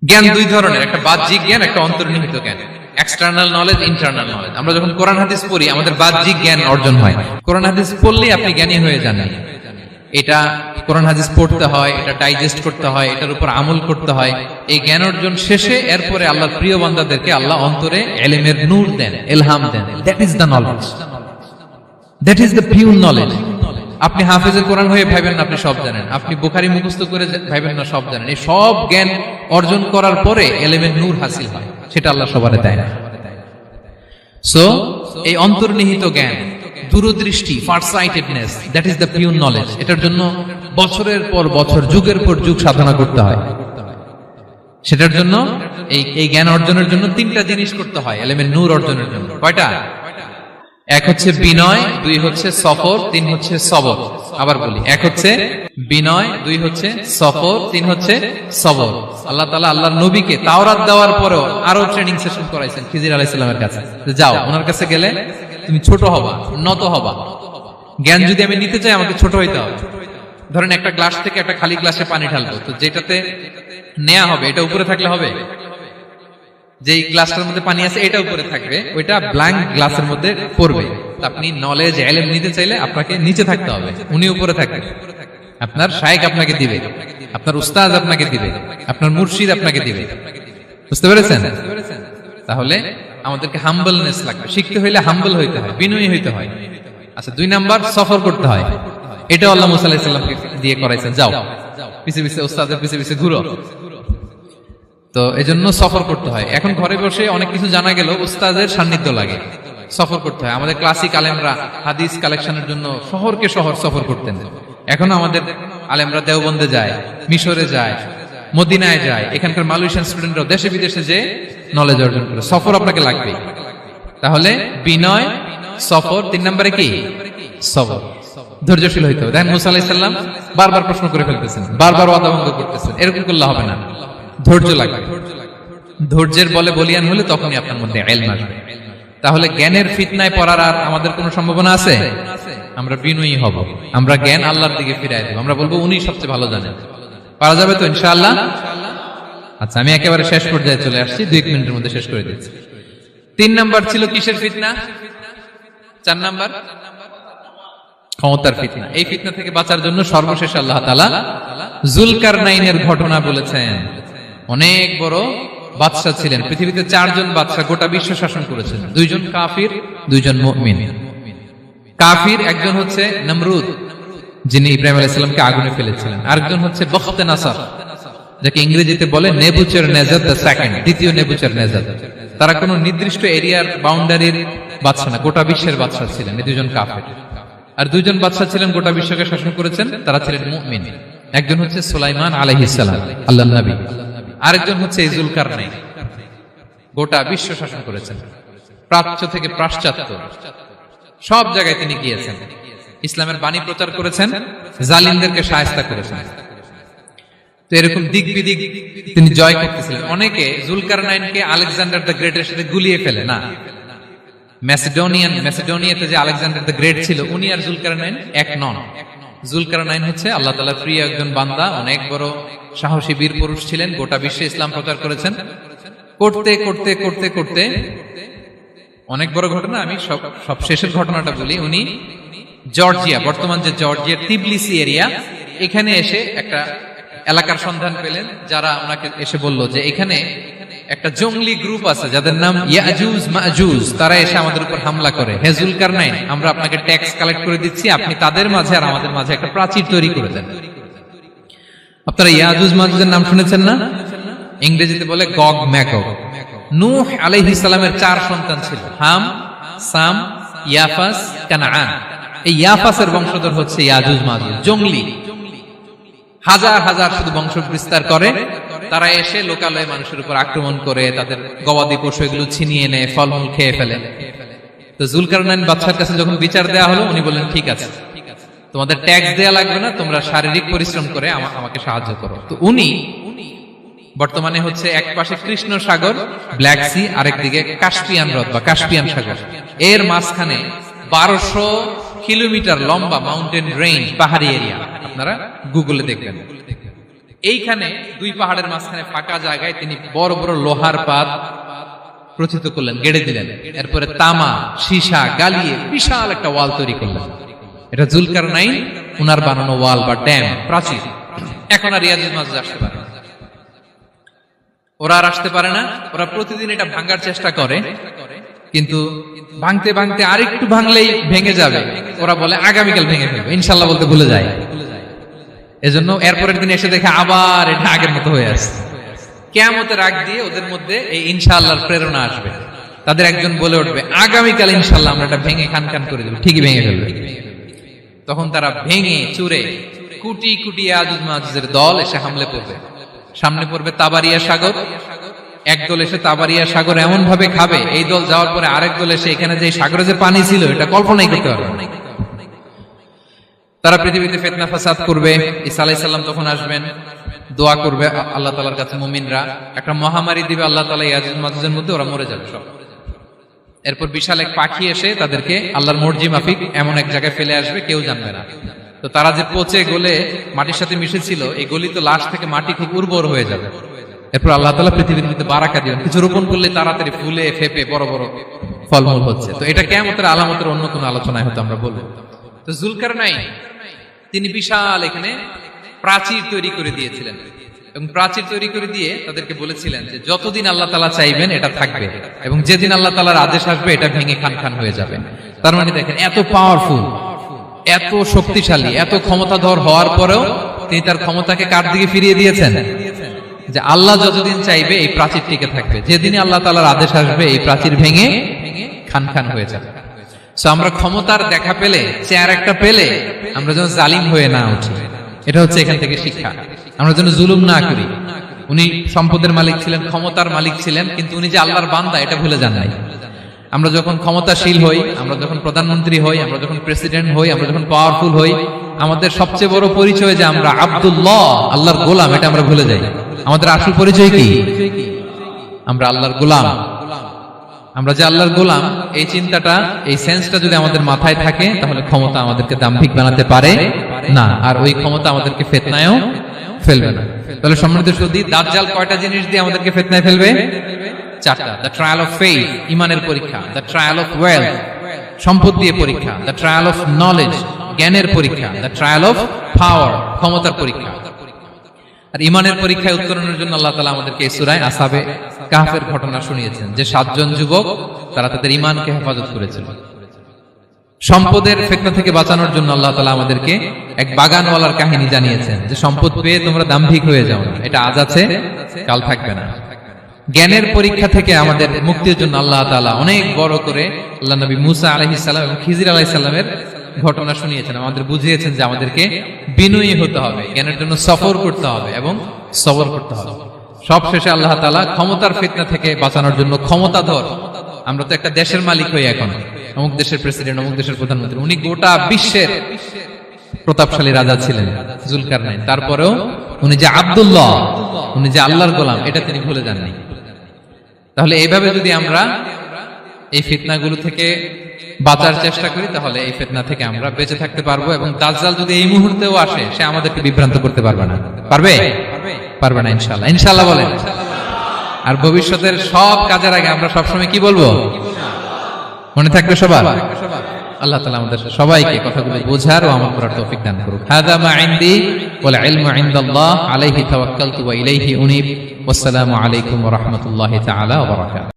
জ্ঞান 2 ধরনের, একটা বাহ্যিক জ্ঞান, একটা অন্তর্নিহিত জ্ঞান। External knowledge, internal knowledge. আমরা যখন কোরআন হাদিস পড়ি আমাদের বাহ্যিক জ্ঞান অর্জন হয়। কোরআন হাদিস পড়লেই আপনি জ্ঞানী হয়ে যান। এটা কোরআন হাদিস পড়তে হয়, এটা ডাইজেস্ট করতে হয়, এটার উপর আমল করতে হয়। এই জ্ঞান অর্জন শেষে এরপরে আল্লাহর প্রিয় বান্দাদেরকে আল্লাহ অন্তরে ইলমের নূর দেন, ইলহাম দেন। That is the knowledge, that is the pure knowledge. আপনি হাফেজে কোরআন হয়ে ভাবেন না আপনি সব জানেন, আপনি বুখারী মুখস্থ করে ভাবেন না সব জানেন। এই সব জ্ঞান অর্জন করার পরে ইলমের নূর হাসিল হয়, সেটা আল্লাহ সবারে দেয় না। সো এই অন্তর্নিহিত জ্ঞান, দূরদৃষ্টি, farsightedness, that is the pure knowledge. এটার জন্য বছরের পর বছর, যুগের পর যুগ সাধনা করতে হয়। সেটার জন্য এই জ্ঞান অর্জনের জন্য 3টা জিনিস করতে হয় ইলমের নূর অর্জনের জন্য। কয়টা? 1 হচ্ছে বিনয়, 2 হচ্ছে সফর, 3 হচ্ছে সবর। আবার বলি, 1 হচ্ছে বিনয়, 2 হচ্ছে সফর, 3 হচ্ছে সবর। আল্লাহ তাআলা আল্লাহর নবীকে তাওরাত দেওয়ার পরেও আরো ট্রেনিং সেশন করাইছেন খিজির আলাইহিস সালামের কাছে। যাও ওনার কাছে গেলে তুমি ছোট হবা, নত হবা। জ্ঞান যদি আমি নিতে চাই আমাকে ছোট হইতে হবে। ধরেন একটা গ্লাস থেকে একটা খালি গ্লাসে পানি ঢালবো, তো যেটাতে নেওয়া হবে এটা উপরে থাকলে হবে? যেই গ্লাসটার মধ্যে পানি আছে এটা উপরে থাকবে, ওইটা ব্ল্যাঙ্ক গ্লাসের মধ্যে পড়বে। আপনি নলেজ ইলম নিতে চাইলে আপনাকে নিচে থাকতে হবে, উনি উপরে থাকবে। আপনার শায়েখ আপনাকে দিবে, আপনার উস্তাদ আপনাকে দিবে, আপনার মুর্শিদ আপনাকে দিবে। বুঝতে পেরেছেন? তাহলে আমাদেরকে হাম্বলনেস লাগবে। শিখতে হইলে হাম্বল হইতে হয়, বিনয়ী হইতে হয়। আচ্ছা, 2 নাম্বার সফর করতে হয়। এটা আল্লাহ মুসা আলাইহিস সালামকে দিয়ে করাইছেন, যাও পিছে পিছে উস্তাদের পিছে পিছে ঘুরো। তো এজন্য সফর করতে হয়। এখন ঘরে বসে অনেক কিছু জানা গেল, উস্তাদের সান্নিধ্য লাগে, সফর করতে হয়। আমাদের ক্লাসিক আলেমরা হাদিস কালেকশনের জন্য শহরকে শহর সফর করতেন। এখনো আমাদের আলেমরা দেওবন্দে যায়, মিশরে যায়, মদিনায় যায়। এখানকার মালয়েশিয়ান স্টুডেন্টরাও দেশে বিদেশে যে নলেজ অর্জন করে। সফর আপনাকে লাগবে। তাহলে বিনয়, সফর, 3 নম্বরে কি? সবর। ধৈর্যশীল হইতে হবে। দেখেন মুসা আলাইহিস সালাম বারবার প্রশ্ন করে ফেলতেছেন, বারবার ওয়াদা ভঙ্গ করতেছেন। এরকম করলে হবে না, ধৈর্য লাগবে। ধৈর্যের বলে বলিয়ান হলে তখনই আপনার মধ্যে ইলম আসবে। তাহলে জ্ঞানের ফিতনায় পড়ার আর আমাদের কোনো সম্ভাবনা আছে? আমরা বিনয়ী হব, আমরা জ্ঞান আল্লাহর দিকে ফিরাই দেব। আমরা বলবো উনি সবচেয়ে ভালো জানেন। পারা যাবে তো ইনশাআল্লাহ? আচ্ছা, আমি একেবারে শেষ পর্যায়ে চলে আসছি, 2 মিনিটের মধ্যে শেষ করে দিচ্ছি। 3 নাম্বার ছিল কিসের ফিতনা? 4 নাম্বার ক্ষমতার ফিতনা। এই ফিতনা থেকে বাঁচার জন্য সর্বশেষ আল্লাহ তাআলা যুলকারনাইনের ঘটনা বলেছেন। অনেক বড় বাদশা ছিলেন, পৃথিবীতে 4 জন বাদশা গোটা বিশ্ব শাসন করেছেন। 2 জন কাফির, 2 জন মুমিন। কাফির একজন হচ্ছে নমরুদ, যিনি ইব্রাহিম আলাইহিস সালামকে আগুনে ফেলেছিলেন। আরেকজন হচ্ছে বখতে নাসার, যাকে ইংরেজিতে বলে নেবুচারনেজার দ্য সেকেন্ড, দ্বিতীয় নেবুচারনেজার। তারা কোনো নির্দিষ্ট এরিয়ার বাউন্ডারির বাদশা না, গোটা বিশ্বের বাদশা ছিলেন। এই 2 জন কাফির। আর 2 জন বাদশা ছিলেন গোটা বিশ্বকে শাসন করেছেন, তারা ছিলেন মুমিন। একজন হচ্ছে সুলাইমান আলাইহিস সালাম, আল্লাহর নবী। আরেকজন হচ্ছে যুলকারনাইন, গোটা বিশ্ব শাসন করেছেন, প্রাচ্য থেকে পাশ্চাত্য সব জায়গায় তিনি গিয়েছেন, ইসলামের বাণী প্রচার করেছেন, জালিমদেরকে শায়েস্তা করেছেন। তো এরকম দিক বিদিক তিনি জয় করতেছিলেন। অনেকে জুলকারনাইনকে আলেকজান্ডার দ্য গ্রেটের সাথে গুলিয়ে ফেলে না। ম্যাসিডোনিয়াতে যে আলেকজান্ডার দ্য গ্রেট ছিল, উনি আর জুলকারনাইন এক নন। জুলকারনাইন হচ্ছে আল্লাহ তাআলার প্রিয় একজন বান্দা, অনেক বড় সাহসী বীর পুরুষ ছিলেন, গোটা বিশ্বে ইসলাম প্রচার করেছেন। করতে করতে করতে করতে অনেক বড় ঘটনা, আমি সব শেষের ঘটনাটা বলি। উনি জর্জিয়া, বর্তমান যে জর্জিয়ার তিবলিসি এরিয়া, এখানে এসে একটা এলাকার সন্ধান পেলেন, যারা ওনাকে এসে বলল যে এখানে একটা জঙ্গলি গ্রুপ আছে যাদের নাম ইয়াজুজ মাজুজ, তারা এসে আমাদের উপর হামলা করে। হে জুলকারনাইন, আমরা আপনাকে ট্যাক্স কালেক্ট করে দিচ্ছি, আপনি তাদের মাঝে আর আমাদের মাঝে একটা প্রাচীর তৈরি করে দেন। আপনারা ইয়াজুজ মাজুজের নাম শুনেছেন না? ইংরেজিতে বলে গগ ম্যাগগ। নূহ আলাইহিস সালামের 4 সন্তান ছিল, হাম, সাম, ইয়াফাস, কানাআন। এই ইয়াফাসের বংশধর হচ্ছে ইয়াজুজ মাজুজ, জঙ্গলি, হাজার হাজার শুধু বংশ বিস্তার করে। তারা এসে লোকালয়ে মানুষের উপর আক্রমণ করে, তাদের গবাদি পশু এগুলো ছিনিয়ে নেয়, ফলমূল খেয়ে ফেলে। তো জুলকারনাইন বাদশার কাছে যখন বিচার দেওয়া হলো, উনি বললেন ঠিক আছে, তোমাদের ট্যাক্স দেয়া লাগবে না, তোমরা শারীরিক পরিশ্রম করে আমাকে সাহায্য করো। তো উনি বর্তমানে হচ্ছে এক পাশে কৃষ্ণ সাগর, ব্ল্যাক সি, আরেকদিকে কাস্পিয়ান হ্রদ বা কাস্পিয়ান সাগর, এর মাঝখানে 1200 কিলোমিটার লম্বা মাউন্টেন রেঞ্জ, পাহাড়ি এরিয়া, আপনারা গুগলে দেখবেন। এইখানে 2 পাহাড়ের মাঝখানে ফাঁকা জায়গায় তিনি বড় বড় লোহার পাত প্রথিত করলেন, গেড়ে দিলেন। এরপরে তামা, সীসা গালিয়ে বিশাল একটা ওয়াল তৈরি করলেন। এটা জুলকারনাইন উনার বানানো ওয়াল বা ড্যাম, প্রাচীর। এখন আর ইয়াজুজ মাজুজ আসতে পারে না, ওরা আর আসতে পারে না। ওরা প্রতিদিন এটা ভাঙার চেষ্টা করে, কিন্তু ভাঙতে ভাঙতে আরেকটু ভাঙলেই ভেঙে যাবে। ওরা বলে আগামীকাল ভেঙে ফেলবে, ইনশাল্লাহ বলতে ভুলে যায়। এজন্য এরপরের দিন এসে দেখে আবার এটা আগের মতো হয়ে আসছে। কিয়ামতের আগ দিয়ে ওদের মধ্যে এই ইনশাআল্লাহর প্রেরণা আসবে। তাদের একজন বলে উঠবে, আগামীকাল ইনশাআল্লাহ আমরা এটা ভেঙে খান খান করে দেব, ঠিকই ভেঙে ফেলবে। তখন তারা ভেঙে চুরে কুটি কুটি ইয়াজুজ মাজুজের দল এসে হামলে পড়বে। সামনে পড়বে তাবারিয়া সাগর, একদল এসে তাবারিয়া সাগর এমন ভাবে খাবে, এই দল যাওয়ার পরে আরেক দল এসে এখানে যে সাগরে যে পানি ছিল এটা কল্পনাই করতে পারবে না। তারা পৃথিবীতে ফিতনা ফাসাদ করবে। ঈসা আলাইহিস সালাম তখন আসবেন, দোয়া করবে আল্লাহ তাআলার কাছে মুমিনরা, একটা মহামারী দিবে আল্লাহ তাআলা ইয়াজুজ মাজুজের মধ্যে, ওরা মরে যাবে সব। এরপর বিশাল এক পাখি এসে তাদেরকে আল্লাহর মর্জি মাফিক এমন এক জায়গায় ফেলে আসবে, কেউ জানবে না। তো তারা যে পচে গলে মাটির সাথে মিশেছিল, এই গলিত লাশ থেকে মাটি খুব উর্বর হয়ে যাবে। এরপর আল্লাহ তাআলা পৃথিবীর মধ্যে বারাকা দিবেন, কিছু রোপণ করলে তাড়াতাড়ি ফুলে ফেপে বড় বড় ফলমূল হচ্ছে। তো এটা কিয়ামতের আলামতের অন্য কোনো আলোচনায় হয়তো আমরা বলবো। তো জুলকারনাইন তিনি বিশাল এখানে প্রাচীর তৈরি করে দিয়েছিলেন, এবং প্রাচীর তৈরি করে দিয়ে তাদেরকে বলেছিলেন যে যতদিন আল্লাহ তাআলা চাইবেন এটা থাকবে, এবং যেদিন আল্লাহ তাআলার আদেশ আসবে এটা ভেঙে খান খান হয়ে যাবে। তার মানে দেখেন, এত পাওয়ারফুল, এত শক্তিশালী, এত ক্ষমতাধর হওয়ার পরেও তিনি তার ক্ষমতাকে কার দিকে ফিরিয়ে দিয়েছেন? যে আল্লাহ যতদিন চাইবে এই প্রাচীর টিকে থাকবে, যেদিনই আল্লাহ তাআলার আদেশ আসবে এই প্রাচীর ভেঙে খান খান হয়ে যাবে। সো আমরা ক্ষমতার দেখা পেলে, চেয়ার একটা পেলে, আমরা যেন জালিম হয়ে না উঠি, এটা হচ্ছে এখান থেকে শিক্ষা। আমরা যেন জুলুম না করি। উনি সম্পদের মালিক ছিলেন, ক্ষমতার মালিক ছিলেন, কিন্তু উনি যে আল্লাহর বান্দা এটা ভুলে যান নাই। আমরা যখন ক্ষমতাশীল হই, আমরা যখন প্রধানমন্ত্রী হই, আমরা যখন প্রেসিডেন্ট হই, আমরা যখন পাওয়ারফুল হই, আমাদের সবচেয়ে বড় পরিচয় যে আমরা আব্দুল্লাহ, আল্লাহর গোলাম, এটা আমরা ভুলে যাই। আমাদের আসল পরিচয় কি? আমরা আল্লাহর গোলাম। আমরা যে আল্লাহর গোলাম, এই চিন্তাটা, এই সেন্সটা যদি আমাদের মাথায় থাকে, তাহলে ক্ষমতা আমাদেরকে দাম্ভিক বানাতে পারে না, আর ওই ক্ষমতা আমাদেরকে ফিতনায়ও ফেলবে না। তাহলে সম্মানিত সুধী, দাজ্জাল কয়টা জিনিস দিয়ে আমাদেরকে ফিতনায় ফেলবে? 4টা। দ্য ট্রায়াল অফ ফেইথ, ইমানের পরীক্ষা; দ্য ট্রায়াল অফ ওয়েলথ, সম্পদ দিয়ে পরীক্ষা; দ্য ট্রায়াল অফ নলেজ, জ্ঞানের পরীক্ষা; দ্য ট্রায়াল অফ পাওয়ার, ক্ষমতার পরীক্ষা। আর ইমানের পরীক্ষায় উত্তরণের জন্য আল্লাহ তাআলা আমাদেরকে এই সূরায় আসহাবে কাহফের ঘটনা শুনিয়েছেন, যে 7 জন যুবক তারা তাদের ইমানকে হেফাজত করেছিল। সম্পদের ফিতনা থেকে বাঁচানোর জন্য আল্লাহ তাআলা আমাদেরকে এক বাগানওয়ালার কাহিনী জানিয়েছেন, যে সম্পদ পেয়ে তোমরা দাম্ভিক হয়ে যাও না, এটা আজ আছে কাল থাকবে না। জ্ঞানের পরীক্ষা থেকে আমাদের মুক্তির জন্য আল্লাহ তাআলা অনেক বড় করে আল্লাহ নবী মুসা আলাইহিস সালাম এবং খিজির আলাইহিস সালামের ঘটনা শুনিয়েছেন, আমাদের বুঝিয়েছেন যে আমাদেরকে বিনয়ী হতে হবে, জ্ঞানের জন্য সফর করতে হবে এবং সবর করতে হবে। সব শেষে আল্লাহ তাআলা ক্ষমতার ফিতনা থেকে বাঁচানোর জন্য ক্ষমতাধর, আমরা তো একটা দেশের মালিক হই এখন, অমুক দেশের প্রেসিডেন্ট, অমুক দেশের প্রধানমন্ত্রী, উনি গোটা বিশ্বের প্রতাপশালী রাজা ছিলেন জুলকারনাইন। তারপরেও উনি যে আব্দুল্লাহ, উনি যে আল্লাহর গোলাম, এটা তিনি ভুলে যাননি। তাহলে এইভাবে যদি আমরা এই ফিতনাগুলো থেকে বাঁচার চেষ্টা করি, তাহলে এই ফিতনা থেকে আমরা বেঁচে থাকতে পারবো। এবং দাজ্জাল যদি এই মুহূর্তেও আসে, সে আমাদেরকে বিভ্রান্ত করতে পারবে না। পারবে? পারবে না ইনশাআল্লাহ। ইনশাআল্লাহ বলেন। আর ভবিষ্যতের সব কাজের আগে আমরা সবসময় কি বলবো? মনে থাকবে সবার? আল্লাহ তাআলা আমাদের সবাইকে কথাগুলো বোঝার ও আমল করার তৌফিক দান করুক। হাযা মা ইনদি ওয়াল ইলমু ইনদাল্লাহ আলাইহি তাওয়াক্কালতু ওয়া ইলাইহি উনীব। ওয়াসসালামু আলাইকুম ওয়া রাহমাতুল্লাহি তাআলা ওয়া বারাকাতুহু।